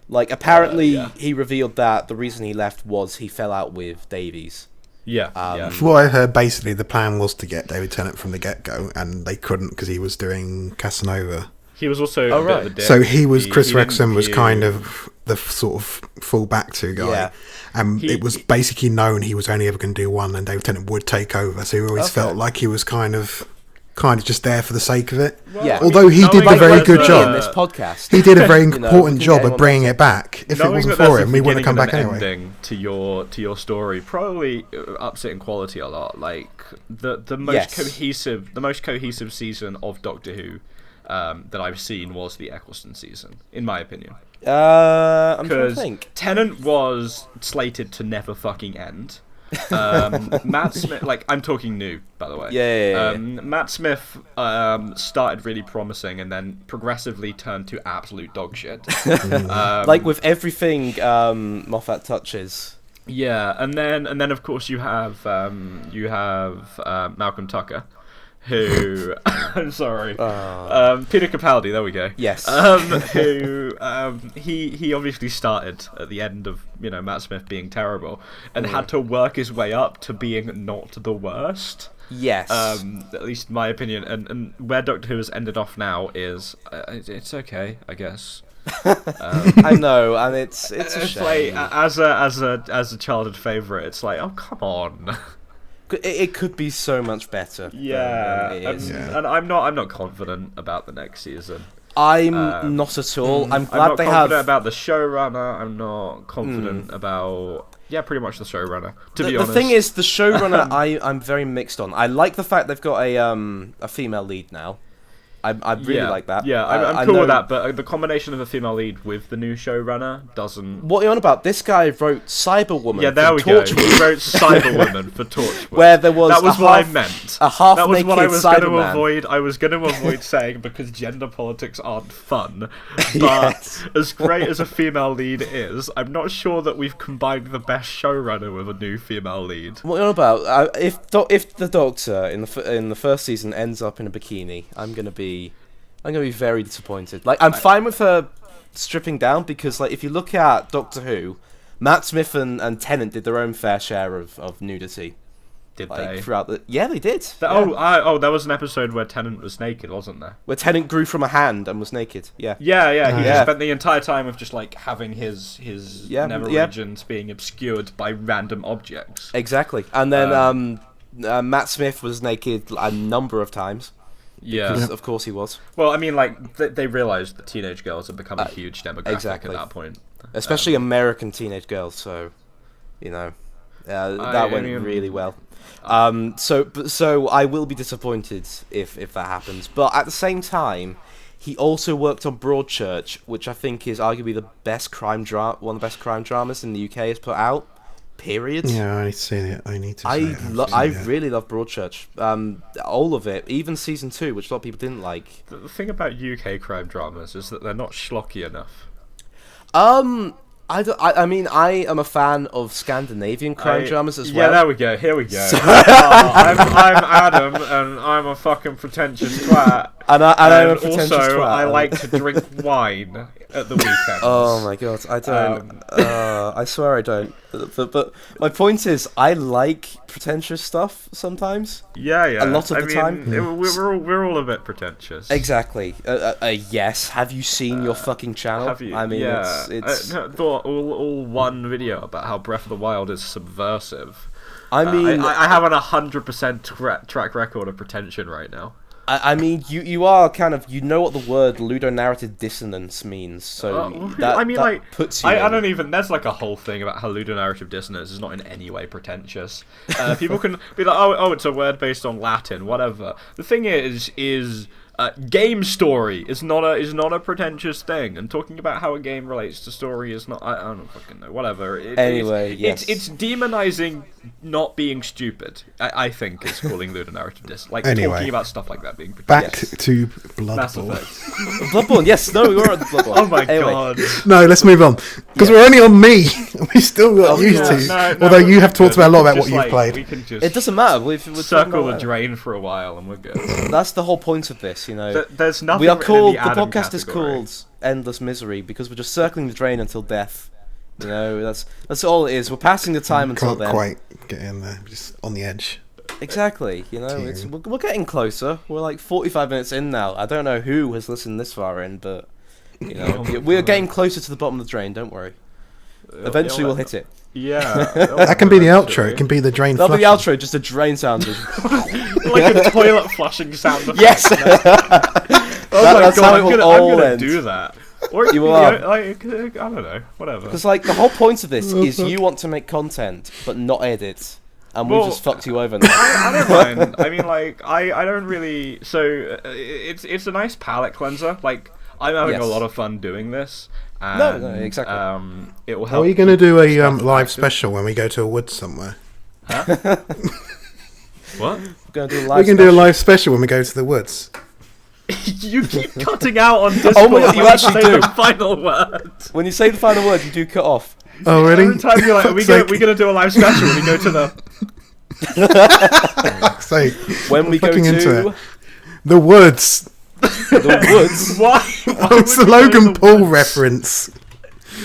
Like apparently, he revealed that the reason he left was he fell out with Davies. Yeah. From what I heard, basically the plan was to get David Tennant from the get-go, and they couldn't because he was doing Casanova. He was also a bit of a dick. So Chris Rexon was kind of the sort of full back to guy, and it was basically known he was only ever going to do one, and David Tennant would take over. So he always felt like he was kind of just there for the sake of it. Well, although he did a very good job in this podcast. He did a very important job of bringing it back. If it wasn't for him, we wouldn't have come back anyway. Ending to your story probably ups it in quality a lot. Like the most cohesive season of Doctor Who that I've seen was the Eccleston season, in my opinion. I'm trying to think. Tennant was slated to never fucking end. Matt Smith, like I'm talking new, by the way. Yeah. Matt Smith started really promising and then progressively turned to absolute dog shit. Like with everything Moffat touches. Yeah, and then of course you have Malcolm Tucker, who I'm sorry, Peter Capaldi. There we go. Yes. Who he obviously started at the end of Matt Smith being terrible and had to work his way up to being not the worst. Yes. At least in my opinion, and where Doctor Who has ended off now is it's okay, I guess. I know, and it's a shame. Like as a childhood favorite, it's like, oh come on. It could be so much better. Yeah, than it is. and I'm not confident about the next season. I'm not at all. I'm glad they have. I'm not confident about the showrunner. I'm not confident about pretty much the showrunner. To be honest, the thing is, the showrunner I'm very mixed on. I like the fact they've got a female lead now. I really like that. Yeah, I'm cool with that, but the combination of a female lead with the new showrunner doesn't... What are you on about? This guy wrote Cyberwoman. Yeah, there we go. He wrote Cyberwoman for Torchwood. Where there was that was what I meant. A half-naked That was what I was going to Cyberman. avoid. I was going to avoid saying because gender politics aren't fun. But as great as a female lead is, I'm not sure that we've combined the best showrunner with a new female lead. What are you on about? If the Doctor in the first season ends up in a bikini, I'm gonna be very disappointed. Like, I'm fine with her stripping down because, like, if you look at Doctor Who, Matt Smith and Tennant did their own fair share of nudity. Did like, they? Throughout the... Yeah, they did. Oh, there was an episode where Tennant was naked, wasn't there? Where Tennant grew from a hand and was naked. Yeah. Yeah. He just spent the entire time of just like having his nether yeah. regions being obscured by random objects. Exactly. And then Matt Smith was naked a number of times. Yeah. Because, of course he was. Well, I mean, like, they realised that teenage girls have become a huge demographic at that point. Especially American teenage girls, so, you know, that went really well. So I will be disappointed if that happens. But at the same time, he also worked on Broadchurch, which I think is arguably the best one of the best crime dramas in the UK has put out. Period. Yeah, I need to see it. I really love Broadchurch. All of it, even season 2, which a lot of people didn't like. The thing about UK crime dramas is that they're not schlocky enough. I mean, I am a fan of Scandinavian crime dramas as well. Yeah, there we go. Here we go. I'm Adam, and I'm a fucking pretentious twat. And I'm a pretentious also, twat. I like to drink wine at the weekends. Oh my god, I don't. I swear I don't. But my point is, I like pretentious stuff sometimes. Yeah. A lot of the time. We're all a bit pretentious. Exactly. Yes. Have you seen your fucking channel? Have you? I mean, yeah. it's thought all one video about how Breath of the Wild is subversive. I mean, I have an 100% track record of pretension right now. I mean, you are kind of, you know what the word ludonarrative dissonance means, so that puts you. I don't even. There's like a whole thing about how ludonarrative dissonance is not in any way pretentious. People can be like, oh, it's a word based on Latin, whatever. The thing is game story is not a pretentious thing, and talking about how a game relates to story is not. I don't fucking know. Whatever. Yes. It's demonizing not being stupid. I think is calling ludonarrative dissonance. Like talking about stuff like that being pretentious. Back to Bloodborne. Bloodborne. Yes. No, we were on Bloodborne. Oh my god. No, let's move on because we're only on me. We still got YouTube. Although you have talked about a lot about what you've played. We can just it doesn't matter. We're circle the drain for a while and we're good. That's the whole point of this. You know, there's nothing. We are called. The Adam podcast is category. called Endless Misery because we're just circling the drain until death. You know, that's all it is. We're passing the time until then. Can't quite get in there. Just on the edge. Exactly. You know, we're getting closer. We're like 45 minutes in now. I don't know who has listened this far in, but you know, we're getting closer to the bottom of the drain. Don't worry. Eventually, we'll hit it. Yeah, that can be the outro. It can be the drain. That'll be the outro. Just a drain sound. Like a toilet flushing sound effect. Yes. That's how it will all end. Do that. Or you are. Like, I don't know. Whatever. Because like the whole point of this is you want to make content but not edit, and we just fucked you over now. I don't mind. I mean, like I don't really. So it's a nice palate cleanser. Like I'm having a lot of fun doing this. And, no, exactly. It will help. Are you going to do a live special when we go to a woods somewhere? Huh? What? We're going to do a live special when we go to the woods. You keep cutting out on Discord. Oh my god, you actually do. The final word. When you say the final word, you do cut off. Oh really? Every time you're like, we're gonna do a live special when we go to the. So when we go to the woods. The woods. Why it's the Logan Paul reference.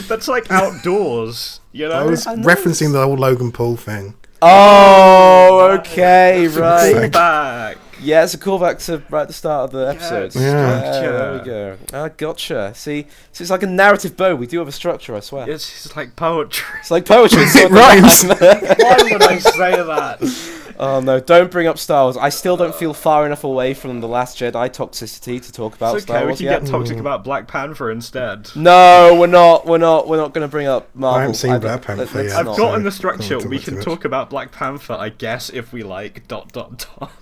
That's like outdoors, you know. I was referencing the old Logan Paul thing. Oh, okay, right. Back. Yeah, it's a callback to right at the start of the episode. Yeah. There we go. Gotcha. See, so it's like a narrative bow. We do have a structure, I swear. It's like poetry. It's like poetry. It rhymes. Why would I say that? Oh no, don't bring up Star Wars. I still don't feel far enough away from The Last Jedi toxicity to talk about It's Star okay, we Wars can yet. get toxic about Black Panther instead. No, we're not going to bring up Marvel. I haven't seen Black Panther yet. I've not. gotten the so structure. don't We talk can too talk about Black Panther, I guess, if we like. ...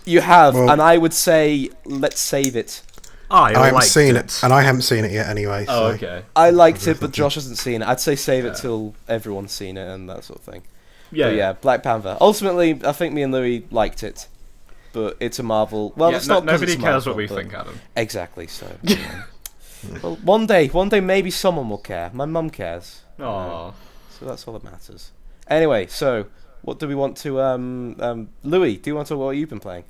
You have, Well- and I would say let's save it. I haven't liked seen it, and I haven't seen it yet anyway. So. Oh, okay. I liked it, but Josh hasn't seen it. I'd say save it till everyone's seen it and that sort of thing. Yeah, But yeah, Black Panther. Ultimately, I think me and Louis liked it, but it's a Marvel. Well, it's not. 'cause nobody it's a cares Marvel, what we but- think, Adam. Exactly. So. Well, one day, maybe someone will care. My mum cares. Aww. So that's all that matters. Anyway, so what do we want to? Louis, do you want to talk about what you've been playing?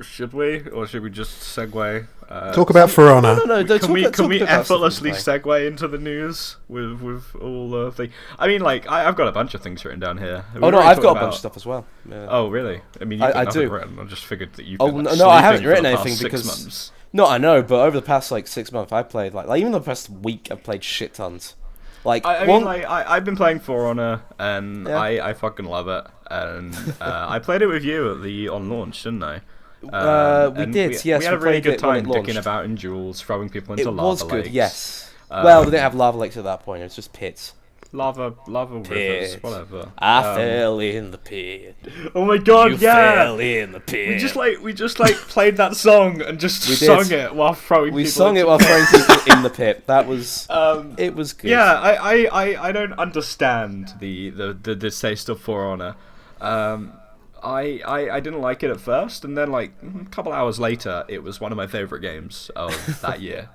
Should we, or should we just segue? Talk about For Honor. No. Can we talk about effortlessly stuff you've segue into the news with all the things? I mean, like I've got a bunch of things written down here. been playing. Oh no, I've got a bunch of stuff as well. Yeah. Oh really? I mean, I nothing do. written. I just figured that you. Oh, been, no, like, no, I haven't sleeping written for the past anything 6 because- months. No, I know, but over the past 6 months, I played like even the past week, I've played shit tons. Like I mean, like I've been playing For Honor, and Yeah. I fucking love it. And I played it with you at the on launch, didn't I? we And did, yes. We had a we really played good it when time it dicking launched. about in duels, throwing people into It lava was good, lakes. yes. Well, they didn't have lava lakes at that point. It was just pits. Lava rivers, Pit. whatever. I fell in the pit. Oh my god, You yeah! fell in the pit. We just like played that song and just We did. sung it while throwing We people sung it into while throwing people in the pit. That was. It was good. Yeah, I don't understand the taste of For Honor. I didn't like it at first, and then like a couple hours later, it was one of my favorite games of that year.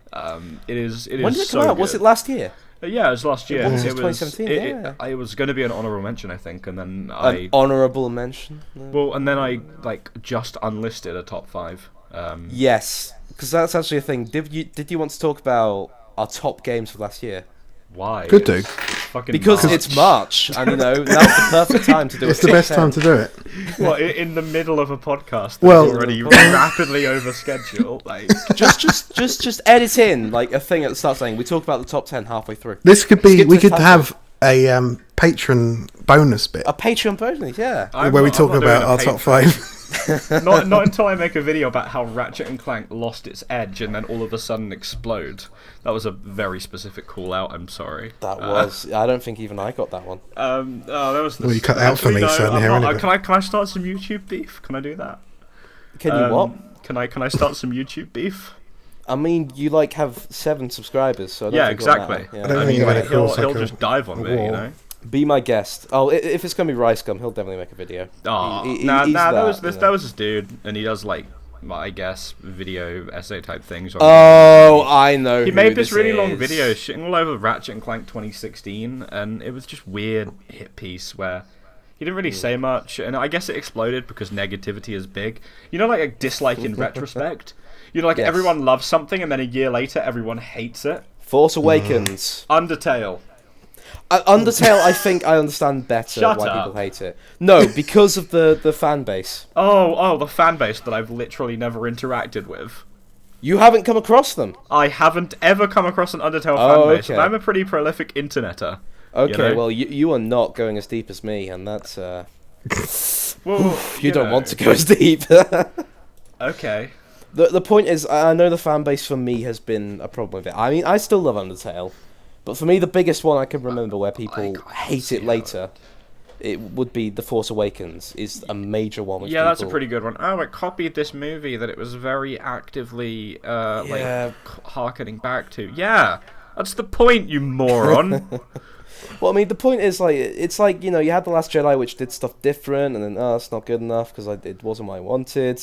It is. When did it so come out? Was good. it last year? Yeah, it was last year. was It 2017, yeah. It was going to be an honorable mention, I think, and then An honourable mention. well, and then I like just unlisted a top 5. Yes, because that's actually a thing. Did you want to talk about our top games for last year? Why? Could do. Fucking Because March. it's March, and now's the perfect time to do It's a the top best 10. time to do it. What, in the middle of a podcast that's Well- already rapidly over schedule. Like, Just edit in like a thing at the start saying we talk about the top 10 halfway through. This could be. Skip We to could the have a patron bonus bit A Patreon bonus, yeah. where we talk about our top 5. not until I make a video about how Ratchet and Clank lost its edge and then all of a sudden explode. That was a very specific call out. I'm sorry. That was. I don't think even I got that one. Oh, that was. Well, you cut out for me, certainly, here, anyway. Can I start some YouTube beef? Can I do that? Can you what? Can I start some YouTube beef? I mean, you like have 7 subscribers, so I don't Yeah, think it'll exactly. matter. I Yeah. don't I think mean, you're like, gonna cause he'll like just a dive on me, war. you know. Be my guest. Oh, if it's gonna be Rice Gum, he'll definitely make a video. Oh, He- nah, he's that was you this. know. That was this dude, and he does like, I guess, video essay type things. on Oh, I know. He who made this really is. long video shitting all over Ratchet and Clank 2016, and it was just weird hit piece where he didn't really say much, and I guess it exploded because negativity is big. You know, like a dislike in retrospect. You know, like Yes. everyone loves something, and then a year later, everyone hates it. Force Awakens. Undertale. Undertale, I think I understand better Shut why up. people hate it. No, because of the fan base. Oh, the fan base that I've literally never interacted with. You haven't come across them. I haven't ever come across an Undertale Oh, fan base, okay. and I'm a pretty prolific interneter. Okay, know? well, you are not going as deep as me, and that's Well, you don't know. want to go as deep. Okay. The point is, I know the fan base for me has been a problem with it. I mean, I still love Undertale, but for me, the biggest one I can remember where people hate it later, it would be The Force Awakens. Is a major one. With Yeah, that's a people. pretty good one. Oh, it copied this movie that it was very actively Yeah. harkening back to. Yeah, that's the point, you moron. Well, I mean, the point is, like, it's like, you know, you had The Last Jedi, which did stuff different, and then, it's not good enough because it wasn't what I wanted.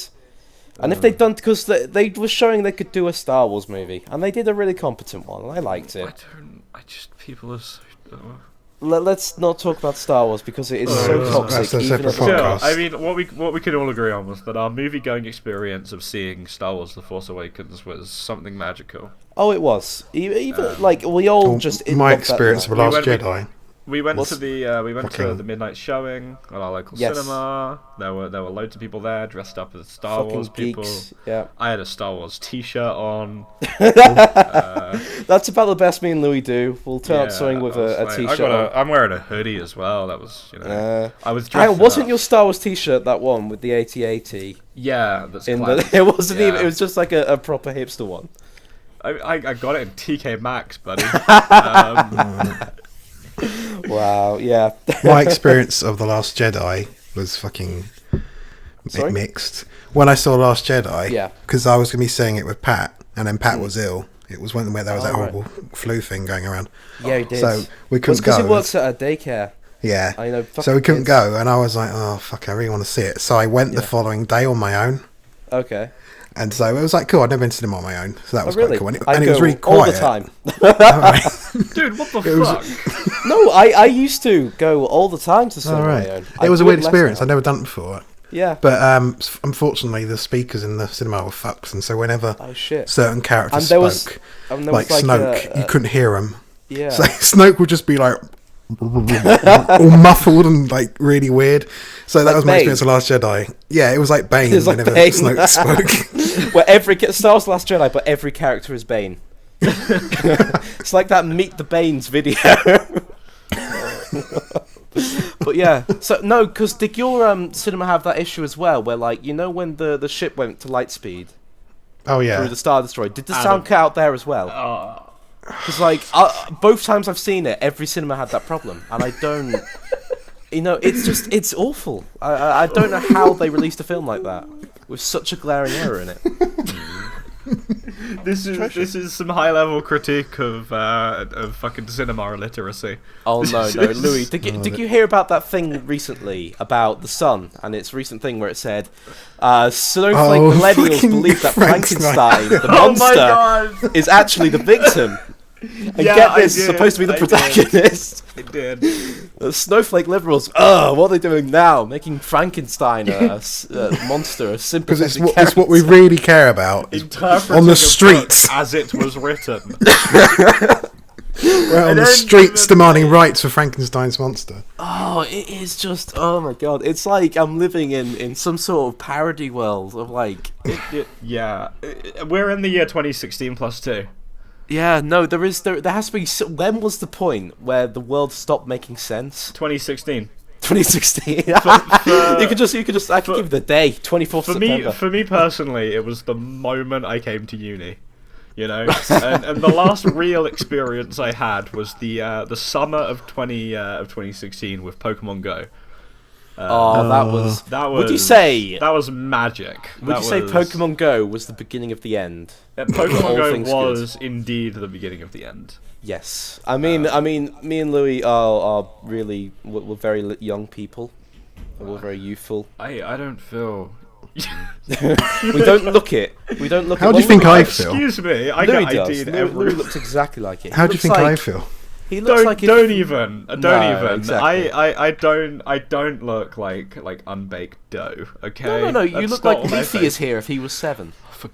And if they'd done, because they were showing they could do a Star Wars movie, and they did a really competent one, and I liked it. People are so. Let's not talk about Star Wars because it is so toxic. That's a Even separate if Still, podcast. I mean, what we could all agree on was that our movie-going experience of seeing Star Wars: The Force Awakens was something magical. Oh, it was. Even like we all just. My loved that experience of night. Last went- Jedi. We went to the midnight showing at our local Yes. cinema. There were loads of people there dressed up as Star Wars people. Yeah. I had a Star Wars T-shirt on. That's about the best me and Louis do. We'll turn up something with a T-shirt on. I'm wearing a hoodie as well. That was, I was dressed wasn't up. your Star Wars T-shirt that one with the AT-AT? Yeah, that's It wasn't even. It was just like a proper hipster one. I got it in TK Maxx, buddy. Wow, yeah. My experience of The Last Jedi was fucking mixed. When I saw Last Jedi, because I was going to be seeing it with Pat, and then Pat was ill. It was when there was that horrible flu thing going around. Yeah, he did. So we couldn't go. Because he works at a daycare. Yeah. I know. So we couldn't go, and I was like, oh, fuck, I really want to see it. So I went the following day on my own. Okay. And so it was like, cool, I'd never been to cinema on my own. So that was really? quite cool. And it was really quiet. All the time. Dude, what the fuck? No, I used to go all the time to cinema on my own. It was a weird experience. I'd never done it before. Yeah. But unfortunately, the speakers in the cinema were fucked. And so whenever certain characters spoke, like Snoke, you couldn't hear them. Yeah. So Snoke would just be like... all muffled and like really weird. So that was my experience of Last Jedi. Yeah, it was like Bane whenever Snoke spoke. Where Star Wars Last Jedi, but every character is Bane. It's like that Meet the Banes video. But yeah, so no, because did your cinema have that issue as well, where like when the ship went to light speed? Oh yeah. Through the Star Destroyer, did the sound cut out there as well? Because like both times I've seen it, every cinema had that problem, and I don't. It's awful. I don't know how they released a film like that with such a glaring error in it. This is some high level critique of fucking cinema illiteracy. Oh no, Louis, did you hear about that thing recently about the Sun and its recent thing where it said snowflake millennials believe that Frankenstein, the monster, is actually the victim. And get this, supposed to be the protagonist. It did. The snowflake liberals, what are they doing now? Making Frankenstein a monster, a sympathetic because it's what we really care about on the streets. As it was written. We're on the streets demanding rights for Frankenstein's monster. Oh, it is just, oh my god. It's like I'm living in some sort of parody world of like... Yeah. We're in the year 2016 plus 2. Yeah, no, there has to be... When was the point where the world stopped making sense? 2016. 2016. You could just. I could give the day. 24th September. For me personally, it was the moment I came to uni. And the last real experience I had was the summer of 2016 with Pokemon Go. That was. Would you say that was magic? Would you say Pokemon Go was the beginning of the end? Pokemon Go was indeed the beginning of the end. Yes, I mean, me and Louis are really we're very young people. We're very youthful. I don't feel. We don't look it. We don't look. How do you think I feel? Excuse me, I Louis get does. Louis looks exactly like it. How do you think I feel? He looks like don't even. Exactly. I don't look like unbaked dough. Okay. No. You look like Leafy is here if he was 7. For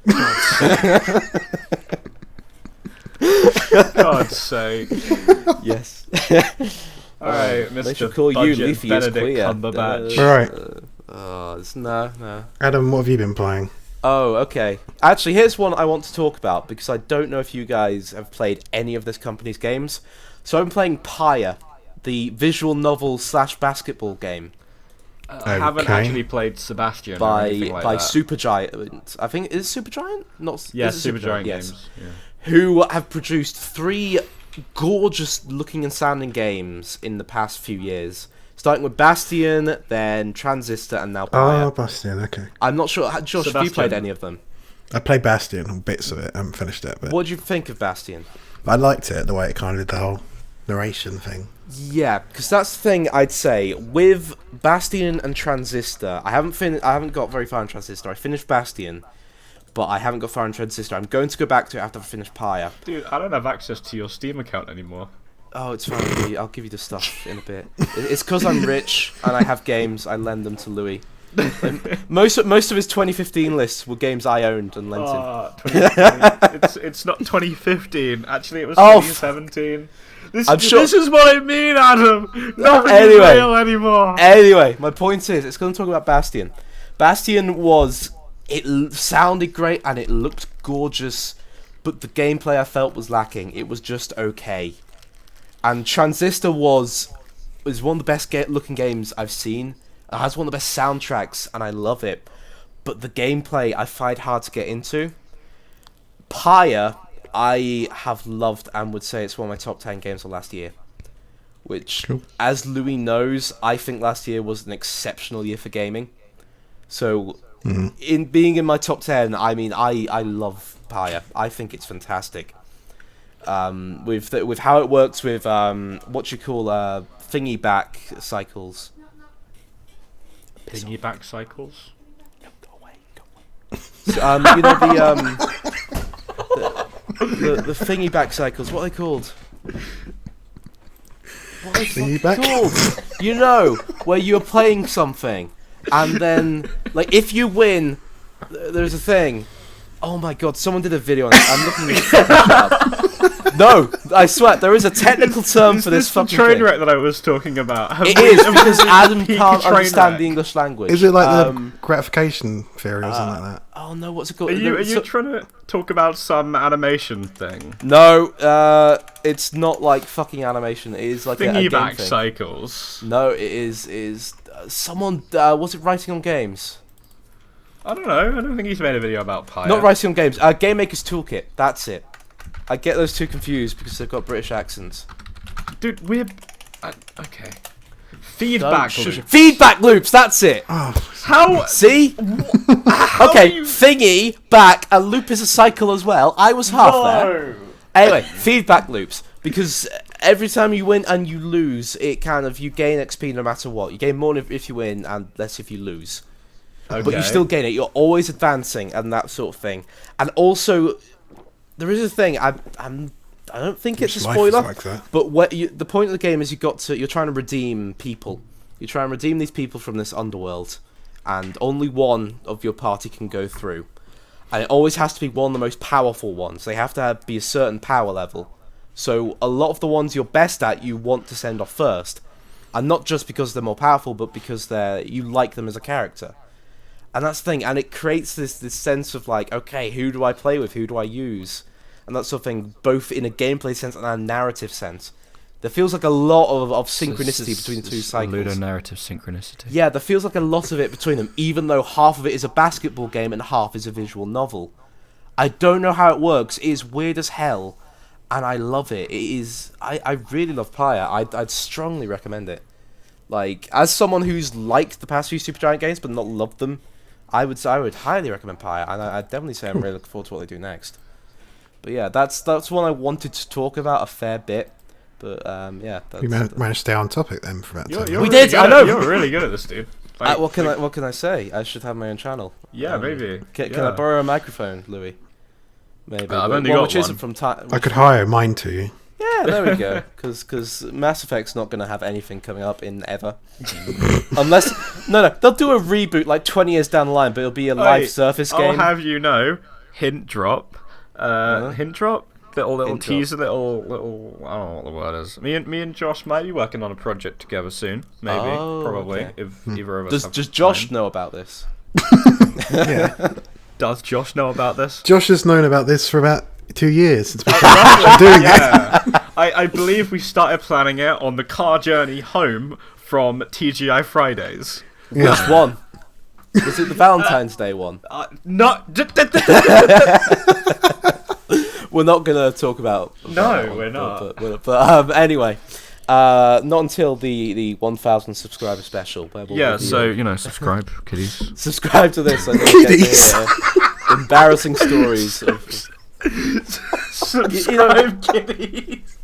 God's sake. Yes. All right, Mr. They should call you Leafy Benedict is queer. Cumberbatch. Right. No. Adam, what have you been playing? Oh, okay. Actually, here's one I want to talk about because I don't know if you guys have played any of this company's games. So I'm playing Pyre, the visual novel / basketball game. I haven't actually played Sebastian by that. Supergiant. I think is it Supergiant? Supergiant yes. games. Yeah. Who have produced 3 gorgeous looking and sounding games in the past few years. Starting with Bastion, then Transistor, and now Pyre. Oh, Bastion, okay. I'm not sure. Josh, have you played any of them? I played Bastion, bits of it. I haven't finished it. But what did you think of Bastion? I liked it, the way it kind of did the whole narration thing. Yeah, because that's the thing I'd say. With Bastion and Transistor, I haven't got very far in Transistor. I finished Bastion, but I haven't got far in Transistor. I'm going to go back to it after I finish Pyre. Dude, I don't have access to your Steam account anymore. Oh, it's fine. I'll give you the stuff in a bit. It's because I'm rich and I have games. I lend them to Louis. Most of his 2015 lists were games I owned and lent him. It's not 2015. Actually, it was 2017. This is what I mean, Adam. Nothing is real anymore. Anyway, my point is, it's going to talk about Bastion. Bastion sounded great and it looked gorgeous, but the gameplay I felt was lacking. It was just okay. And Transistor was one of the best looking games I've seen. It has one of the best soundtracks, and I love it. But the gameplay I find hard to get into. Pyre, I have loved and would say it's one of my top 10 games of last year. Which, as Louis knows, I think last year was an exceptional year for gaming. So, in being in my top 10, I mean, I love Pyre. I think it's fantastic. With how it works with what you call thingy back cycles. Thingy back cycles. No, go away. So, you know the thingy back cycles. What are they called? What are they called? You know, where you're playing something, and then like if you win, there's a thing. Oh my god, someone did a video on it. I'm looking at it. No, I swear, there is a technical term for this fucking train wreck that I was talking about. It is, because Adam can't understand the English language. Is it like the gratification theory or something like that? Oh no, what's it called? Are you trying to talk about some animation thing? No, it's not like fucking animation. It is like a game back thing. cycles. No, it is someone, was it writing on games? I don't know. I don't think he's made a video about Pyre. Not writing on games. Game Maker's Toolkit. That's it. I get those two confused because they've got British accents. Dude, we're... okay. Feedback loops. Feedback loops, that's it! Oh, how... See? Okay, thingy, back, a loop is a cycle as well. I was half there. Anyway, feedback loops. Because every time you win and you lose, it kind of... You gain XP no matter what. You gain more if you win and less if you lose. Okay. But you still gain it. You're always advancing and that sort of thing. And also, there is a thing. I don't think it's a spoiler. Like but the point of the game is you're trying to redeem people. You try and redeem these people from this underworld, and only one of your party can go through. And it always has to be one of the most powerful ones. They have to be a certain power level. So a lot of the ones you're best at, you want to send off first, and not just because they're more powerful, but because you like them as a character. And that's the thing, and it creates this sense of like, okay, who do I play with, who do I use? And that sort of thing, both in a gameplay sense and a narrative sense. There feels like a lot of synchronicity between the two cycles. Ludonarrative synchronicity. Yeah, there feels like a lot of it between them, even though half of it is a basketball game and half is a visual novel. I don't know how it works, it is weird as hell, and I love it. It is, I really love Pyre. I'd strongly recommend it. Like, as someone who's liked the past few Supergiant games but not loved them, I would highly recommend Pyre, and I'd definitely say I'm really looking forward to what they do next. But yeah, that's one I wanted to talk about a fair bit. But yeah, we managed to stay on topic then for about 10 minutes. We did. I know. You're really good at this, dude. Like, what can I say? I should have my own channel. Yeah, maybe. Can I borrow a microphone, Louis? Maybe. I've only got one. From I could hire mine to you. Yeah, there we go. Because Mass Effect's not going to have anything coming up in ever. Unless... No, they'll do a reboot like 20 years down the line, but it'll be a live Surface game. I'll have you know, hint drop. Hint drop? Little teaser, little... I don't know what the word is. Me and Josh might be working on a project together soon. Maybe. Probably. Okay. If either of us Does Josh know about this? Yeah. Does Josh know about this? Josh has known about this for about 2 years since we started doing it. I believe we started planning it on the car journey home from TGI Fridays. Yeah. Which one? Was it the Valentine's Day one? Not. We're not going to talk about. No, we're not. But anyway, not until the 1,000 subscriber special. Where we'll subscribe, kiddies. Subscribe to this. Kiddies. Embarrassing stories of. Subscribe, kiddies.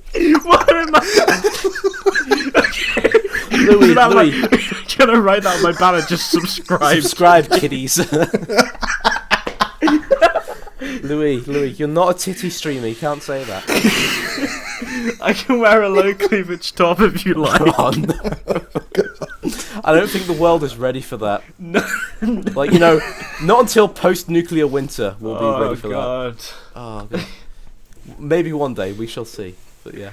What am I? Louis, I'm gonna write that on my banner. Just subscribe. Subscribe, kiddies. Louis, you're not a titty streamer. You can't say that. I can wear a low cleavage top if you like. Oh, no. I don't think the world is ready for that. No. Like, not until post-nuclear winter will be ready for that. Oh, God. Maybe one day, we shall see. But yeah.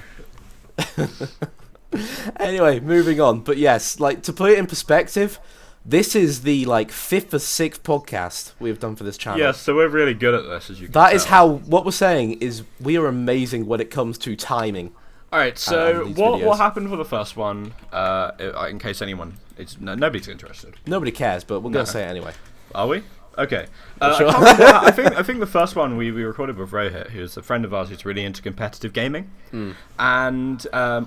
Anyway, moving on. But yes, like, to put it in perspective, this is the, like, 5th or 6th podcast we've done for this channel. Yeah, so we're really good at this, as you can That tell. is how, what we're saying is we are amazing when it comes to timing. Alright, so what videos. happened for the first one, in case anyone, nobody's interested. Nobody cares, but we're going to say it anyway. Are we? Okay. Sure. I think the first one we recorded with Rohit, who's a friend of ours who's really into competitive gaming. And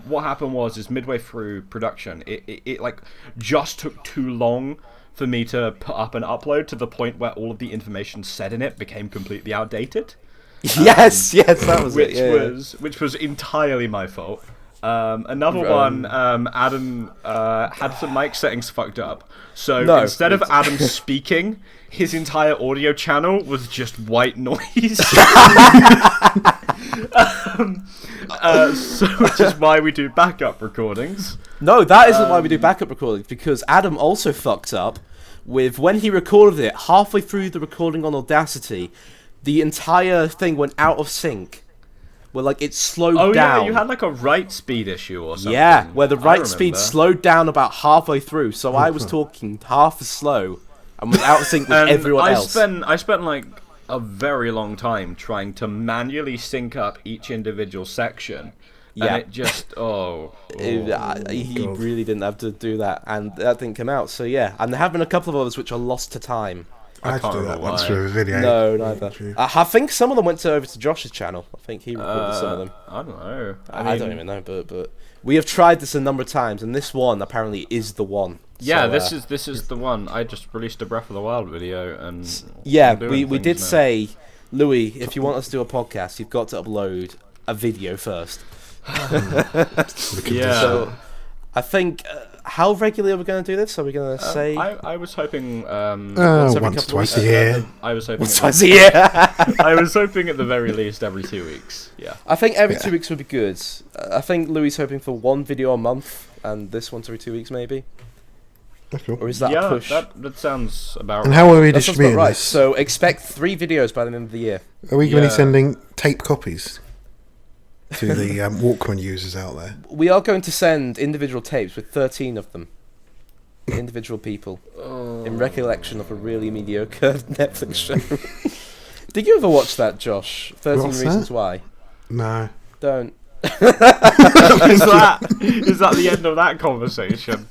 what happened was midway through production, it like just took too long for me to put up and upload to the point where all of the information said in it became completely outdated. Yes, that was it. Which was entirely my fault. Another one, Adam had some mic settings fucked up. So instead of Adam speaking, his entire audio channel was just white noise. So which is why we do backup recordings. No, that isn't why we do backup recordings, because Adam also fucked up with when he recorded it, halfway through the recording on Audacity, the entire thing went out of sync. Where, like, it slowed down. Oh, yeah, you had, like, a write speed issue or something. Yeah, where the write speed slowed down about halfway through, so I was talking half as slow and was out of sync with everyone else. I spent, like, a very long time trying to manually sync up each individual section. Yeah. And it just, he really didn't have to do that, and that didn't come out, so yeah. And there have been a couple of others which are lost to time. I had to do that once for a video. No, neither. I think some of them went over to Josh's channel. I think he recorded some of them. I don't know. I don't even know, but we have tried this a number of times, and this one apparently is the one. Yeah, so, this is the one. I just released a Breath of the Wild video, and yeah, we did say, Louis, if you want us to do a podcast, you've got to upload a video first. Yeah. So, I think. How regularly are we going to do this? Are we going to say? I was hoping once, twice a year. I was hoping once, twice a year. I was hoping at the very least every 2 weeks. Yeah. I think every 2 weeks would be good. I think Louis is hoping for one video a month, and this once every 2 weeks maybe. That's cool. Or is that a push? That sounds about. And right. how are we That sounds about distributing right. this? So expect 3 videos by the end of the year. Are we going to be sending tape copies to the Walkman users out there? We are going to send individual tapes with 13 of them. Individual people. In recollection of a really mediocre Netflix show. Did you ever watch that, Josh? 13 What's Reasons that? Why? No. Don't. Is that the end of that conversation?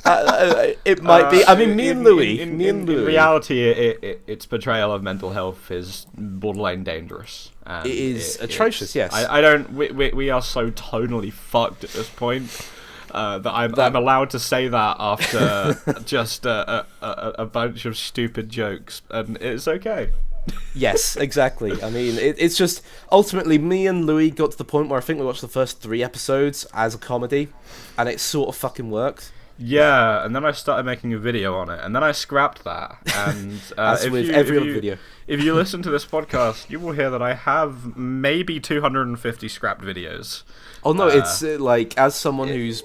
It might be. I mean, me and Louis. In reality, its portrayal of mental health is borderline dangerous. And it is atrocious. Yes. I don't. We are so tonally fucked at this point. That I'm allowed to say that after just a bunch of stupid jokes, and it's okay. Yes, exactly. I mean, it's just ultimately me and Louis got to the point where I think we watched the first 3 episodes as a comedy, and it sort of fucking worked. Yeah, and then I started making a video on it, and then I scrapped that. And as with every other video. If you listen to this podcast, you will hear that I have maybe 250 scrapped videos. Oh no, it's like, as someone who's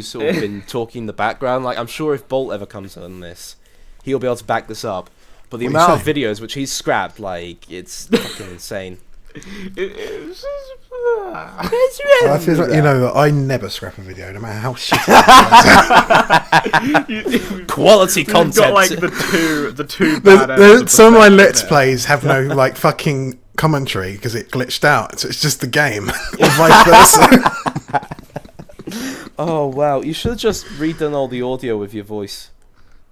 sort of been talking in the background, like, I'm sure if Bolt ever comes on this, he'll be able to back this up. But the amount of videos which he's scrapped, like, it's fucking insane. I feel like, I never scrap a video, no matter how shit. Quality content. You've got like the two bad some of my Let's Plays have no like fucking commentary because it glitched out, so it's just the game, or vice versa. Oh wow, you should have just redone all the audio with your voice.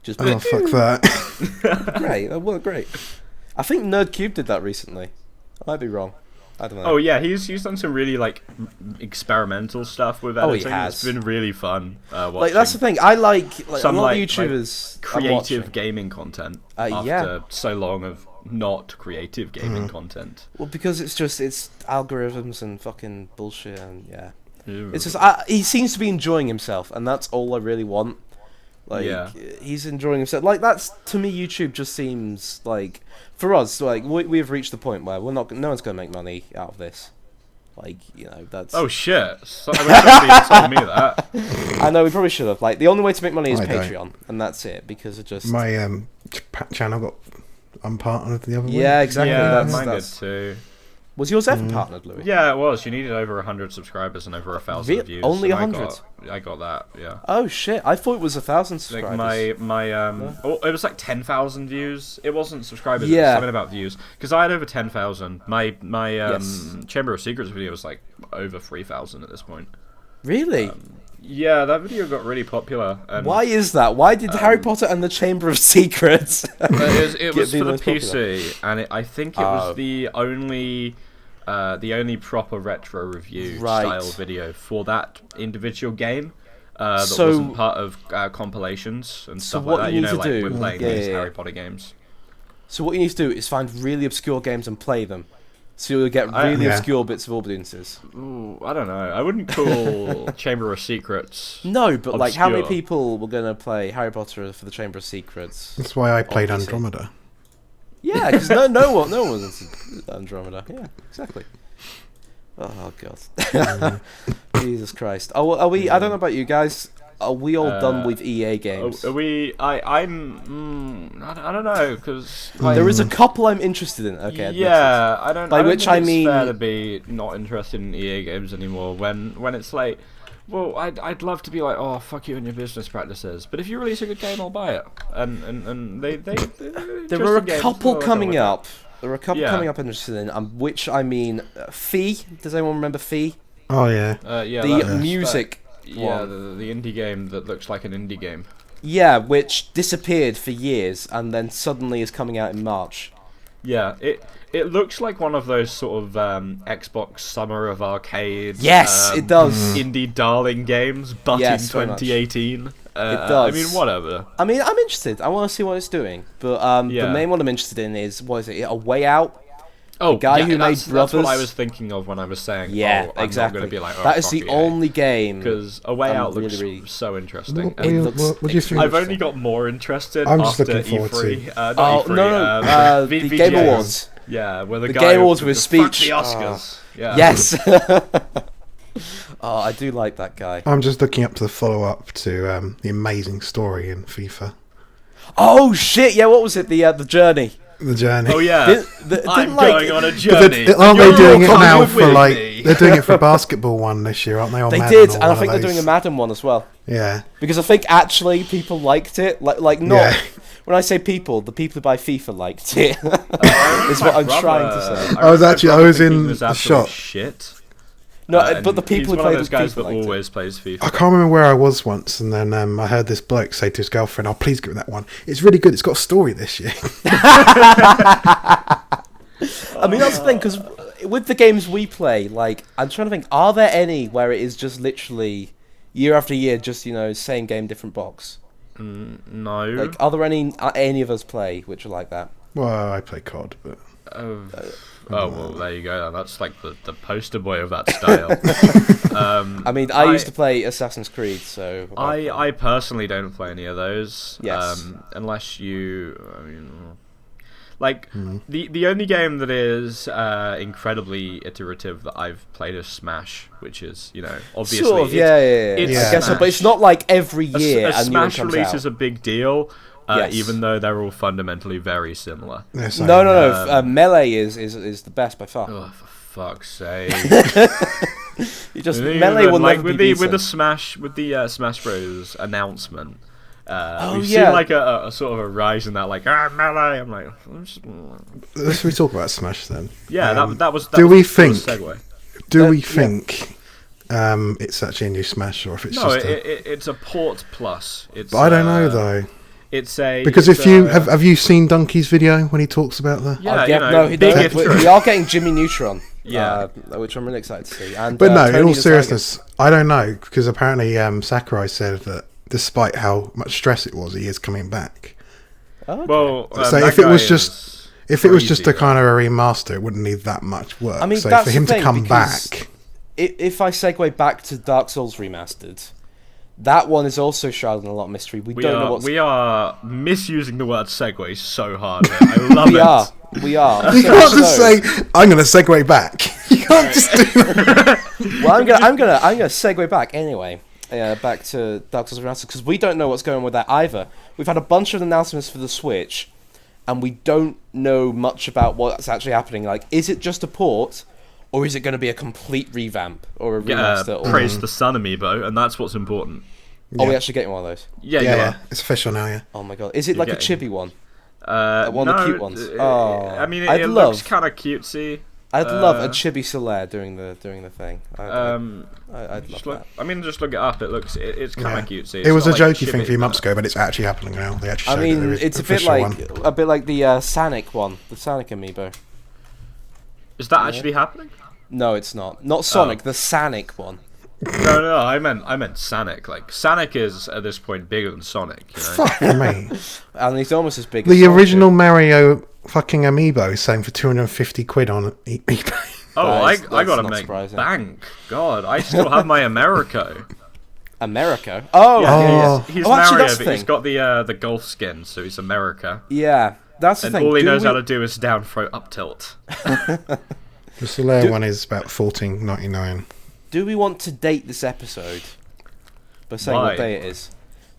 Just fuck that. Great, that worked great. I think NerdCube did that recently. I might be wrong. I don't know. Oh yeah, he's done some really like experimental stuff with editing. He has. It's been really fun. Watching. Like, that's the thing. I like some a lot of like YouTubers creative gaming content after so long of not creative gaming content. Well, because it's algorithms and fucking bullshit, and yeah. Ew. It's just he seems to be enjoying himself, and that's all I really want. Like, he's enjoying himself. Like, that's, to me, YouTube just seems like, for us, like, we have reached the point where no one's going to make money out of this. Like, you know, that's... Oh, shit. So, I wish somebody told me that. I know, we probably should have. Like, the only way to make money is I don't. Patreon, and that's it, because it just... My channel got unpartnered the other way. Yeah, exactly. Yeah, that's, mine did that's... too. Was yours ever partnered, Louis? Yeah, it was. You needed over 100 subscribers and over 1,000 views. Only and 100? I got that, yeah. Oh, shit. I thought it was 1,000 subscribers. Like it was like 10,000 views. It wasn't subscribers. Yeah. It was something about views. Because I had over 10,000. My Yes. Chamber of Secrets video was like over 3,000 at this point. Really? Yeah, that video got really popular. And Why is that? Why did Harry Potter and the Chamber of Secrets it was be for the most popular? PC, and I think it was the only proper retro review style video for that individual game that wasn't part of compilations and stuff like that. You know, like we're playing these Harry Potter games. So what you need to do is find really obscure games and play them. So you'll get really obscure bits of audiences. Ooh, I don't know. I wouldn't call Chamber of Secrets. No, but like, how many obscure. people were gonna play Harry Potter for the Chamber of Secrets? That's why I played PC. Andromeda. Yeah, because no one was into Andromeda. Yeah, exactly. Oh god, Jesus Christ. Oh, are we? I don't know about you guys. Are we all done with EA games? Are we? I don't know, because There is a couple I'm interested in. Okay. yeah, I don't. By I don't which think I it's mean- fair to be not interested in EA games anymore. When it's like, well, I'd love to be like, oh, fuck you and your business practices. But if you release a good game, I'll buy it. And they There are a couple coming up. There are a couple Yeah. coming up I'm interested in. Which I mean, Fee. Does anyone remember Fee? Oh yeah. Yeah, The music. Yeah, one. the indie game that looks like an indie game. Yeah, which disappeared for years and then suddenly is coming out in March. Yeah, it looks like one of those sort of Xbox Summer of Arcade. Yes, it does. Indie darling games, but Yes, in very much. 2018. It does. I mean, whatever. I mean, I'm interested. I want to see what it's doing. But the main one I'm interested in is, what is it? A Way Out? Oh, guy who made that's what I Brothers. was thinking of when I was saying, Yeah, I'm exactly. not going to be like, oh, that is fuck the EA. only game. Because A Way I'm Out looks really- so interesting. What, And looks what do you think? I've only got more interested I'm just after looking forward E3. to- Not Oh, E3, no, the VGAs. Game Awards. Yeah, where the The guy Game Awards who- with his fuck speech. the Oscars. Yeah. Yes. Oh, I do like that guy. I'm just looking up to the follow-up to the amazing story in FIFA, Oh shit! Yeah, what was it? The Journey. The Journey. Oh yeah. Didn't I'm like- going on a But journey. aren't they You're doing it coming now with for like? me. They're doing it for basketball one this year, aren't they? Or They Madden did, or and I one think of they're doing a those. Madden one as well. Yeah. Because I think actually people liked it. Like not. Yeah. When I say people, the people who buy FIFA liked it. Is what I'm trying to say. I was actually- I was in the the shop. Shit. No, but the people he's who one play of those the guys FIFA that liked it. always plays FIFA. I can't remember where I was once, and then I heard this bloke say to his girlfriend, "Oh, please give me that one. It's really good. It's got a story this year." I mean, that's the thing, because with the games we play, like, I'm trying to think, are there any where it is just literally year after year, just, you know, same game, different box? No. Like, are there any of us play which are like that? Well, I play COD, but Oh, well, there you go. That's like the poster boy of that style. I mean, I used to play Assassin's Creed, so... I personally don't play any of those. Yes. Unless you, I mean, like the only game that is incredibly iterative that I've played is Smash, which is, you know, obviously Sort of, yeah. it's I guess so, but it's not like every year a a new one Smash comes release out. is a big deal. Yes. Even though they're all fundamentally very similar. they're saying, No. Melee is the best by far. Oh, for fuck's sake! You just And Melee even, will like never with be the with beaten. the Smash Bros announcement. We've yeah. seen like a sort of a rise in that, like Melee. I'm like, Let's we talk about Smash then. yeah, that was. do we was think- a segue. Do we yeah. think it's actually a new Smash, or if it's No, just a... it's a port plus. It's. But I don't know though, It's a because it's if you a- have you seen Donkey's video when he talks about the? yeah, Yeah, you know, no, big no, if true. we are getting Jimmy Neutron. Yeah. Which I'm really excited to see. And, But no, in Tony all the seriousness, I don't know, because apparently Sakurai said that despite how much stress it was, he is coming back. Tiger. Okay. Well, So that if it guy was is just if it was just a crazy, kind of a remaster, it wouldn't need that much work. I mean, so that's for him the to thing, come because back, If I segue back to Dark Souls Remastered, that one is also shrouded in a lot of mystery. We don't know what's... We are misusing the word segue so hard. I love We it. are. We are. you So can't much just so- say I'm going to segue back. You can't just do that. Well, I'm gonna segue back anyway. Back to Dark Souls Remastered, because we don't know what's going on with that either. We've had a bunch of announcements for the Switch, and we don't know much about what's actually happening. Like, is it just a port, or is it going to be a complete revamp or a remaster? Praise the Sun amiibo, and that's what's important. Are we actually getting one of those? Yeah. It's official now. Yeah. Oh my god, is it like a chibi one? One of the cute ones. I mean, it looks kind of cutesy. I'd love a chibi Solaire doing the thing. I'd love that. I mean, just look it up. It's kind of cutesy. It was a jokey thing a few months ago, but it's actually happening now. They actually showed it's a bit like the Sanic one, the Sanic amiibo. Is that actually happening? No, it's not. Not Sonic, the Sanic one. No, I meant Sanic. Like, Sanic is at this point bigger than Sonic. You know? Fuck me. And he's almost as big. The original Mario fucking amiibo is selling for £250 on eBay. Oh, I gotta make bank. God, I still have my Americo. America? Oh, yeah, he's actually, Mario, but he's got the golf skin, so he's America. Yeah, that's the thing. All he knows how to do is down throw up tilt. The Solaire one is about $14.99. Do we want to date this episode by saying what day it is?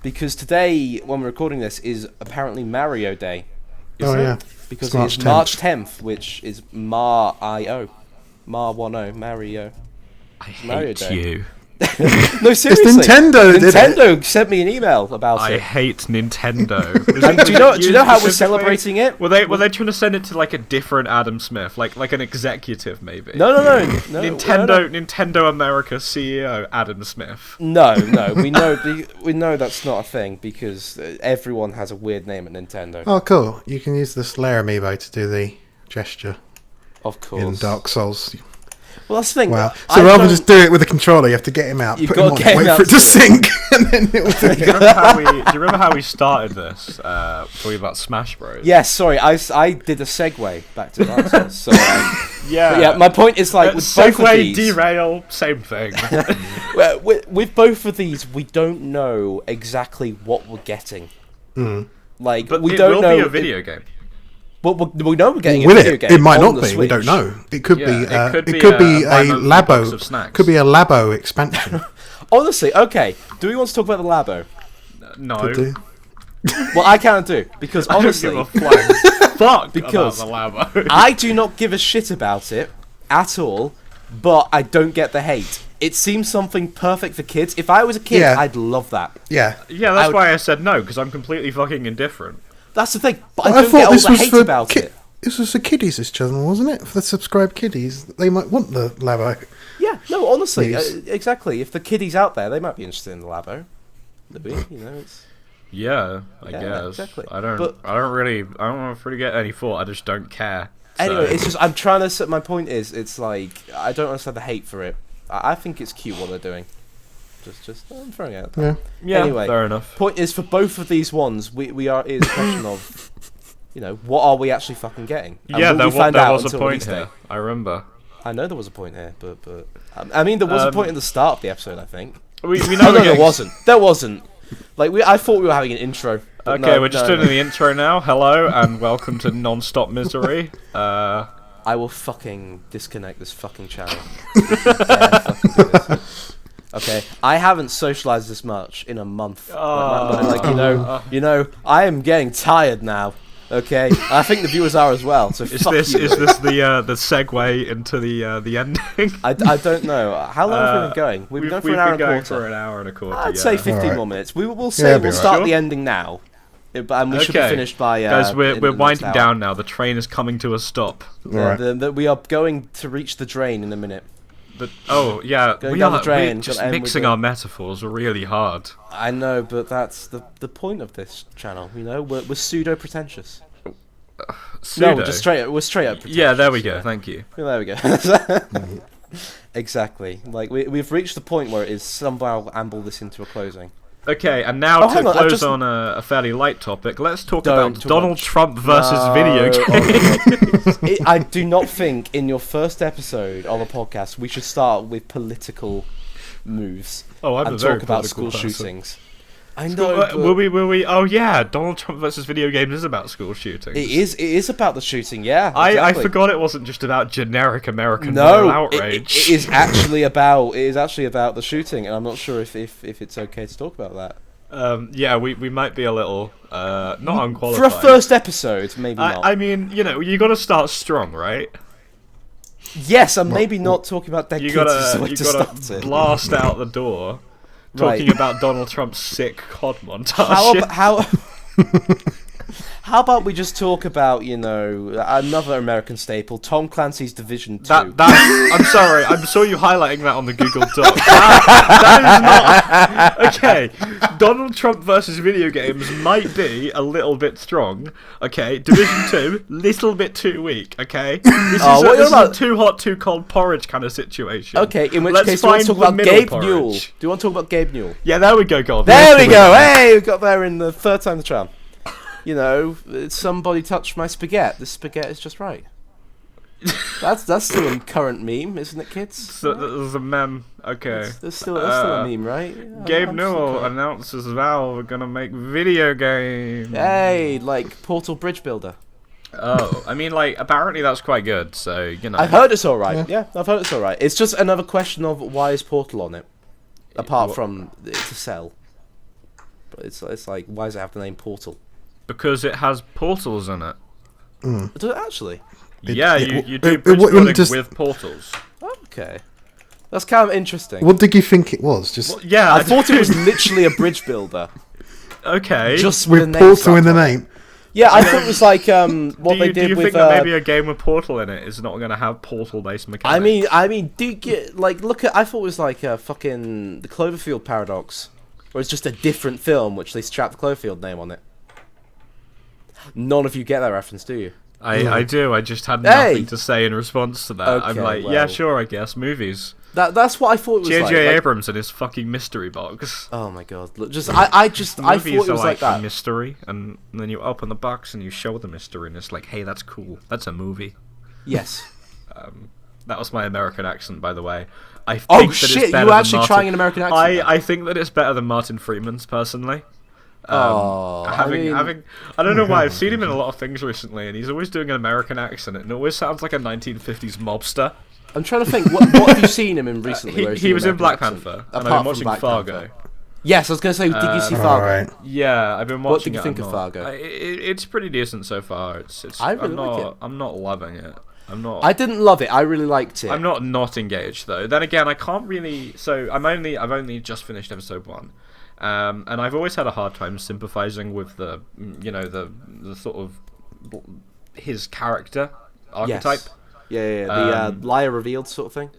Because today, when we're recording this, is apparently Mario Day. Yeah. Because it's March 10th, which is Mar-I-O. Mar-10, Mario. I hate you. No, seriously. It's Nintendo. Nintendo sent me an email about it. I hate Nintendo. Do you know how we're celebrating it? Were they trying to send it to like a different Adam Smith, like an executive maybe? No. Nintendo America CEO Adam Smith. No, we know that's not a thing because everyone has a weird name at Nintendo. Oh, cool! You can use the Slayer amiibo to do the gesture. Of course. In Dark Souls. Well, that's the thing. Wow. So rather than just do it with a controller, you have to get him out, put him on, wait for it to sink, and then it will do you remember how we started this? Talking about Smash Bros. Yes, sorry, I did a segue back to Dark Souls. So, yeah. My point is like with segue, both of these, derail, same thing. with both of these, we don't know exactly what we're getting. Like, but we it don't will know be a video game. But we know we're getting a Will video game. It might on not the be. We don't know. It could be. It could be a Labo. Labo. Could be a Labo expansion. Honestly, okay. Do we want to talk about the Labo? No. Could do. Well, I can't do because honestly, I don't give a flying fuck because about the Labo. I do not give a shit about it at all. But I don't get the hate. It seems something perfect for kids. If I was a kid, I'd love that. Yeah. Yeah, that's why I said no, because I'm completely fucking indifferent. That's the thing. But I don't get all the hate about it. This was for kiddies, this channel, wasn't it? For the subscribed kiddies. They might want the Labo. Yeah, no, honestly, exactly. If the kiddies out there, they might be interested in the Labo. It's... Yeah, I guess. Exactly. I don't really get any thought. I just don't care. Anyway, it's just I'm trying to. My point is, it's like I don't understand the hate for it. I think it's cute what they're doing. Just I'm throwing it out there. Yeah. Anyway, fair enough. Point is, for both of these ones, we are is a question of, what are we actually fucking getting? And there was a point here. I remember. I know there was a point here, but I mean, there was a point in the start of the episode. I think. We know. No, there wasn't. There wasn't. Like I thought we were having an intro. Okay, we're just doing the intro now. Hello and welcome to Non-Stop Misery. I will fucking disconnect this fucking channel. Okay, I haven't socialized this much in a month. I am getting tired now. Okay, I think the viewers are as well. So is this the segue into the ending? I don't know. How long have we been going? We've been going for an hour and a quarter. For an hour and a quarter. I'd say 15 more minutes. We'll start the ending now. And we should be finished by... Guys, we're winding down now. The train is coming to a stop. We are going to reach the drain in a minute. We're just mixing our metaphors really hard. I know, but that's the point of this channel. We're pseudo pretentious. Pseudo? No, we're straight up pretentious. Yeah, there we go. Thank you. There we go. Exactly. Like we've reached the point where it is somehow amble this into a closing. Okay, and now to close on a fairly light topic, let's talk about Donald Trump versus video games. I do not think in your first episode of a podcast we should start with political moves and talk about school shootings. I know. Will we? Oh yeah, Donald Trump versus video games is about school shootings. It is about the shooting. Yeah, I exactly. forgot it wasn't just about generic American moral outrage. It is actually about the shooting, and I'm not sure if it's okay to talk about that. Yeah, we might be a little not unqualified for a first episode. Maybe not. I mean, you got to start strong, right? Yes, I'm maybe not talking about dead You kids. gotta blast out the door, talking about Donald Trump's sick COD montage. How about we just talk about, another American staple, Tom Clancy's Division 2. I'm sorry, I'm sure you highlighting that on the Google Doc. That is not... Okay, Donald Trump versus video games might be a little bit strong, okay? Division 2, little bit too weak, okay? This is a too hot, too cold porridge kind of situation. Okay, in which case, do you want to talk about Gabe Newell? Do you want to talk about Gabe Newell? Yeah, there we go, God. There we go, hey, we got there in the third time the charm. Somebody touched my spaghetti. The spaghetti is just right. That's still a current meme, isn't it, kids? So there's a meme. Okay. That's still a meme, right? Gabe Newell announces Valve are gonna make video games. Hey, like Portal Bridge Builder. Oh, I mean, apparently that's quite good. So I've heard it's alright. Yeah, I've heard it's alright. It's just another question of why is Portal on it, apart from it's a sell. But it's like, why does it have the name Portal? Because it has portals in it. Does it actually? Yeah, you do bridge building with portals. Okay. That's kind of interesting. What did you think it was? I thought it was literally a bridge builder. Okay. Just with Portal in the name. Yeah, I thought it was like what they did with... Do you think that maybe a game with Portal in it is not going to have Portal-based mechanics? I mean, do you get... look at... I thought it was like fucking the Cloverfield paradox. Where it's just a different film, which they strap the Cloverfield name on it. None of you get that reference, do you? I do. I just had nothing to say in response to that. Okay, I'm like, yeah, sure, I guess. Movies. That's what I thought it was like. J.J. Abrams and his fucking mystery box. Oh my god! Look, I thought it was like that. Mystery, and then you open the box and you show the mystery, and it's like, hey, that's cool. That's a movie. Yes. That was my American accent, by the way. Oh shit! You were actually trying an American accent. I think that it's better than Martin Freeman's, personally. I don't know why, I've seen him in a lot of things recently, and he's always doing an American accent, and it always sounds like a 1950s mobster. I'm trying to think, what have you seen him in recently? He was in Black Panther, and I've been watching Fargo. Yes, I was going to say, did you see Fargo? Right. Yeah, I've been watching it. What did you think of Fargo? It's pretty decent so far. I really like it. I'm not loving it. I didn't love it. I really liked it. I'm not engaged though. Then again, I can't really. So I've only just finished episode 1. And I've always had a hard time sympathizing with the sort of his character archetype. Yes. Yeah. The liar revealed sort of thing.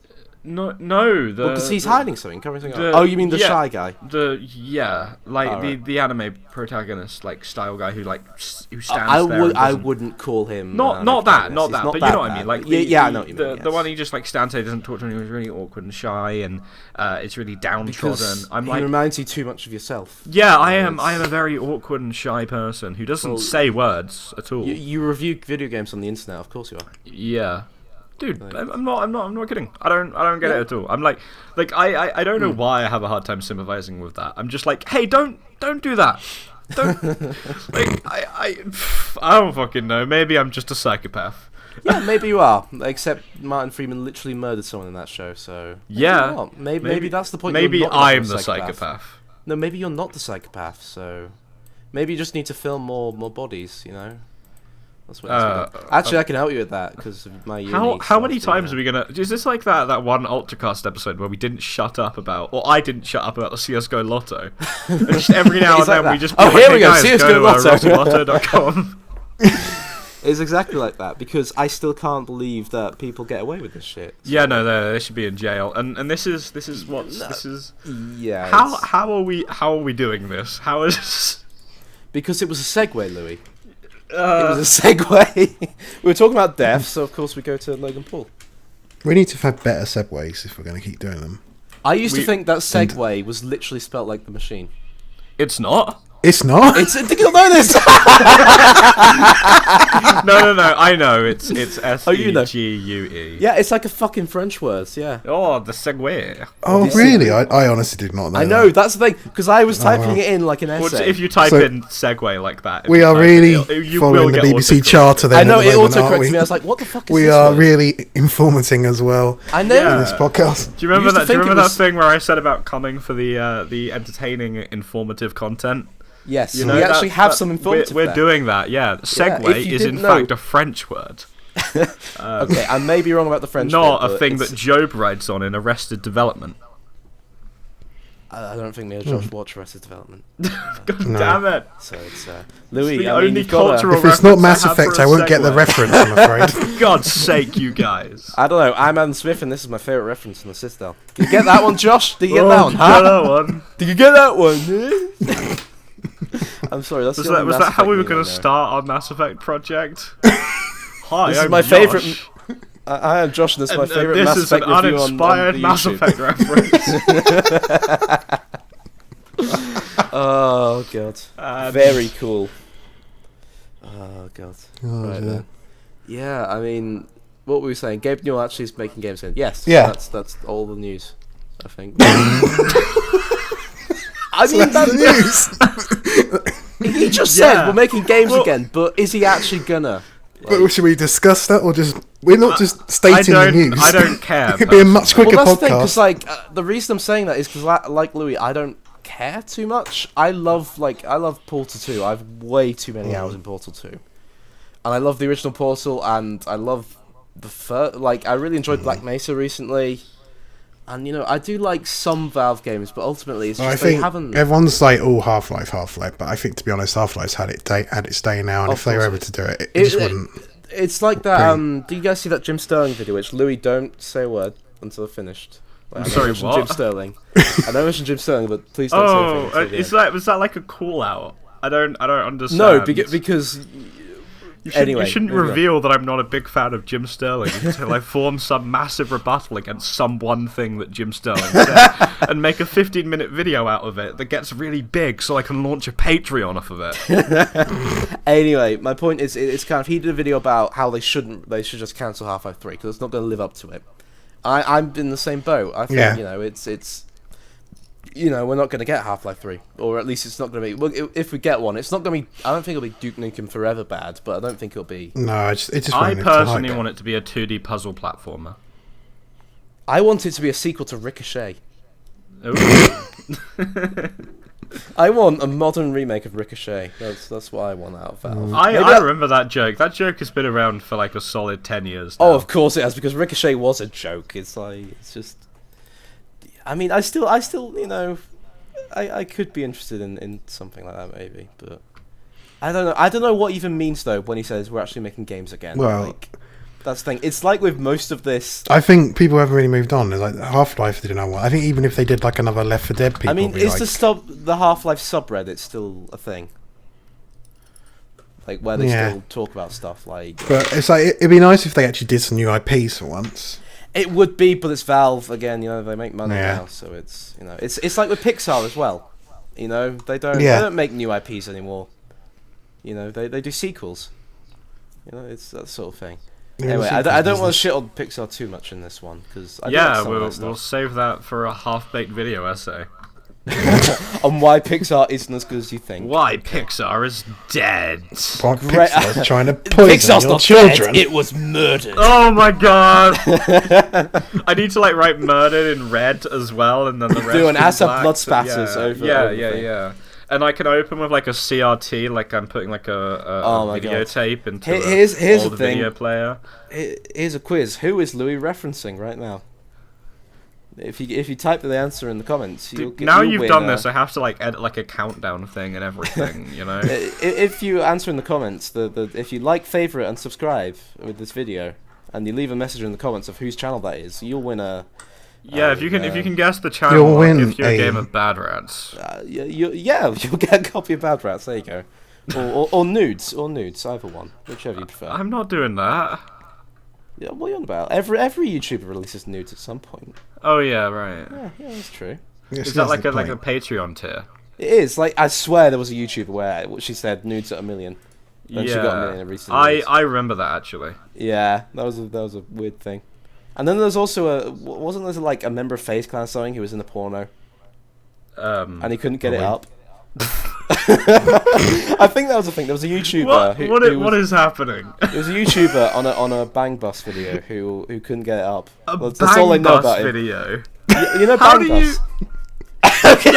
No, because he's hiding something, covering something up. Oh, you mean the shy guy? The anime protagonist style guy who stands there. I wouldn't call him. Not that. But you know what I mean. I know what you mean. The one he just stands there, doesn't talk to anyone, he's really awkward and shy, and it's really downtrodden. He reminds you too much of yourself. Yeah, I am a very awkward and shy person who doesn't say words at all. You review video games on the internet, of course you are. Yeah. Dude, I'm not kidding. I don't get it at all. I'm like I don't know why I have a hard time sympathizing with that. I'm just like, hey, don't do that. Don't I don't fucking know. Maybe I'm just a psychopath. Yeah, maybe you are. Except Martin Freeman literally murdered someone in that show, so yeah. Maybe that's the point. Maybe I'm the psychopath. No, maybe you're not the psychopath. So maybe you just need to film more bodies. That's what actually, I can help you with that because of my uni. How many times are we gonna? Is this like that one Ultracast episode where we didn't shut up about, or I didn't shut up about the CS:GO Lotto? And just every now and then we just. Oh, here we go. Guys, CS:GO Lotto. Lotto.com. It's exactly like that because I still can't believe that people get away with this shit. So. Yeah, no, they should be in jail. And this is. Yeah. How are we doing this? How is? Because it was a segue, Louis. It was a segue. We were talking about death, so of course we go to Logan Paul. We need to have better segues if we're going to keep doing them. I used to think that segue was literally spelt like the machine. It's not. It's not. Did you not know this? No. I know. It's Seguue. Yeah, it's like a fucking French word. Yeah. Oh, the Segway. Oh, really? I honestly did not know. I know, that's the thing, because I was typing it in like an essay. Well, if you type in Segway like that, we are really following the get BBC charter. Then I know, it moment, autocorrected me. I was like, what the fuck is we this? We are word? really informating as well. I know. In this podcast. Do you remember that? Do you remember that thing where I said about coming for the entertaining, informative content? Yes, you know, we actually have some informative. We're doing that. Yeah, Segway is in fact a French word. Okay, I may be wrong about the French. Not a thing that Job rides on in Arrested Development. I don't think me or Josh watch Arrested Development. God damn it! So it's Louis. It's the only cultural if it's not Mass Effect, I won't get the reference. I'm afraid. For God's sake, you guys! I don't know. I'm Adam Smith, and this is my favorite reference from the Citadel. Did you get that one, Josh? Did you get that one? Huh? That one? Did you get that one? I'm sorry. Was that how we were going to start our Mass Effect project? Hi, this I'm is my Josh. favorite. I am Josh, and this is my favorite Mass Effect review on This is an uninspired Mass Effect reference. Oh god, very cool. Oh god. Right then. Yeah, I mean, what were we saying? Gabe Newell actually is making games again. Yes. Yeah. That's all the news, I think. I mean, that's the news. He just said we're making games again, but is he actually gonna? But should we discuss that, or just we're not just stating the news? I don't care. It'd be a much quicker that's podcast. The thing, because the reason I'm saying that is because like Louis, I don't care too much. I love Portal 2. I have way too many hours in Portal 2, and I love the original Portal, and I love I really enjoyed Black Mesa recently. And you know, I do like some Valve games, but ultimately, it's just they haven't. Everyone's like, "Oh, Half-Life," but I think, to be honest, Half-Life's had its day now, and if they were able to do it, it just wouldn't. It's like that. Do you guys see that Jim Sterling video? Which Louis, don't say a word until I've finished. I'm sorry, what? Jim Sterling. I know I mentioned Jim Sterling, but please don't say anything. Was that like a call out? I don't understand. No, because. You shouldn't reveal that I'm not a big fan of Jim Sterling until I form some massive rebuttal against some one thing that Jim Sterling said and make a 15-minute video out of it that gets really big so I can launch a Patreon off of it. Anyway, my point is, it's kind of, he did a video about how they should just cancel Half-Life 3 because it's not going to live up to it. I'm in the same boat. I think, you know, it's we're not going to get Half-Life 3, or at least it's not going to be. Well, if we get one, it's not going to be. I don't think it'll be Duke Nukem Forever bad, but I don't think it'll be. No, I personally want it to be a 2D puzzle platformer. I want it to be a sequel to Ricochet. I want a modern remake of Ricochet. That's what I want out of Valve. I remember that joke. That joke has been around for like a solid 10 years now. Oh, of course it has, because Ricochet was a joke. It's just. I mean, I still, you know, I could be interested in something like that maybe, but I don't know. I don't know what even means though when he says we're actually making games again. Well, that's the thing. It's like with most of this. I think people haven't really moved on. Like Half-Life didn't know what. I think even if they did like another Left 4 Dead, people. I mean, is the Half-Life subreddit still a thing? Like where they still talk about stuff like. But it's like it'd be nice if they actually did some new IPs for once. It would be, but it's Valve again. You know, they make money now, so it's it's like with Pixar as well. You know, they don't make new IPs anymore. You know, they do sequels. You know, it's that sort of thing. Anyway, I don't want to shit on Pixar too much in this one because we'll save that for a half-baked video essay. On why Pixar isn't as good as you think. Why Pixar is dead. Why Pixar's trying to poison Pixar's your not children. Dead, it was murdered. Oh my god! I need to like write murdered in red as well, and then the rest. Do an ass of black, blood spatters over. Yeah. And I can open with like a CRT, like I'm putting like a videotape into here's the thing. Video player. Here's a quiz. Who is Louis referencing right now? If you type the answer in the comments, you'll you've done this, I have to like edit like a countdown thing and everything, you know. If you answer in the comments, if you like, favorite, and subscribe with this video, and you leave a message in the comments of whose channel that is, you'll win a. If you can guess the channel, you'll win I'll give you a game of Bad Rats. You'll get a copy of Bad Rats. There you go, or nudes, either one, whichever you prefer. I'm not doing that. Yeah, what are you on about? Every YouTuber releases nudes at some point. Oh yeah, right. Yeah, that's true. Is that like a Patreon tier? It is like I swear there was a YouTuber where she said nudes at 1 million, and she got 1 million every single. I remember that actually. Yeah, that was a weird thing. And then there's also wasn't there like a member of FaZe Clan or something who was in the porno, and he couldn't get it up. I think that was a thing. There was a YouTuber. What is happening? There was a YouTuber on a Bang Bus video who couldn't get it up. That's all I know about video. You know How Bang do Bus? you? Okay,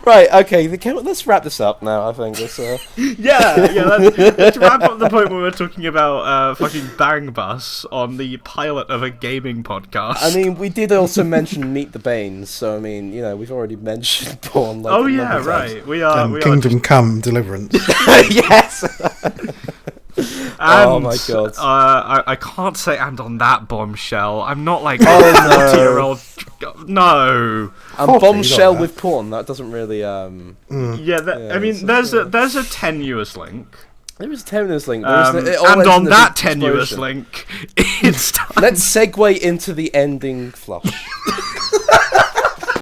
right, okay. Let's wrap this up now. I think let's. Let's wrap up the point where we're talking about fucking Bang Bus on the pilot of a gaming podcast. I mean, we did also mention Meet the Banes, so I mean, we've already mentioned porn. Like, right. We are. Kingdom Come Deliverance. Yes. And, oh my god! I can't say "and on that bombshell." I'm not like a 40-year-old. No. And bombshell with porn. That doesn't really. I mean, there's a tenuous link. There is a tenuous link. And on that tenuous link, it's time. Let's segue into the ending flush.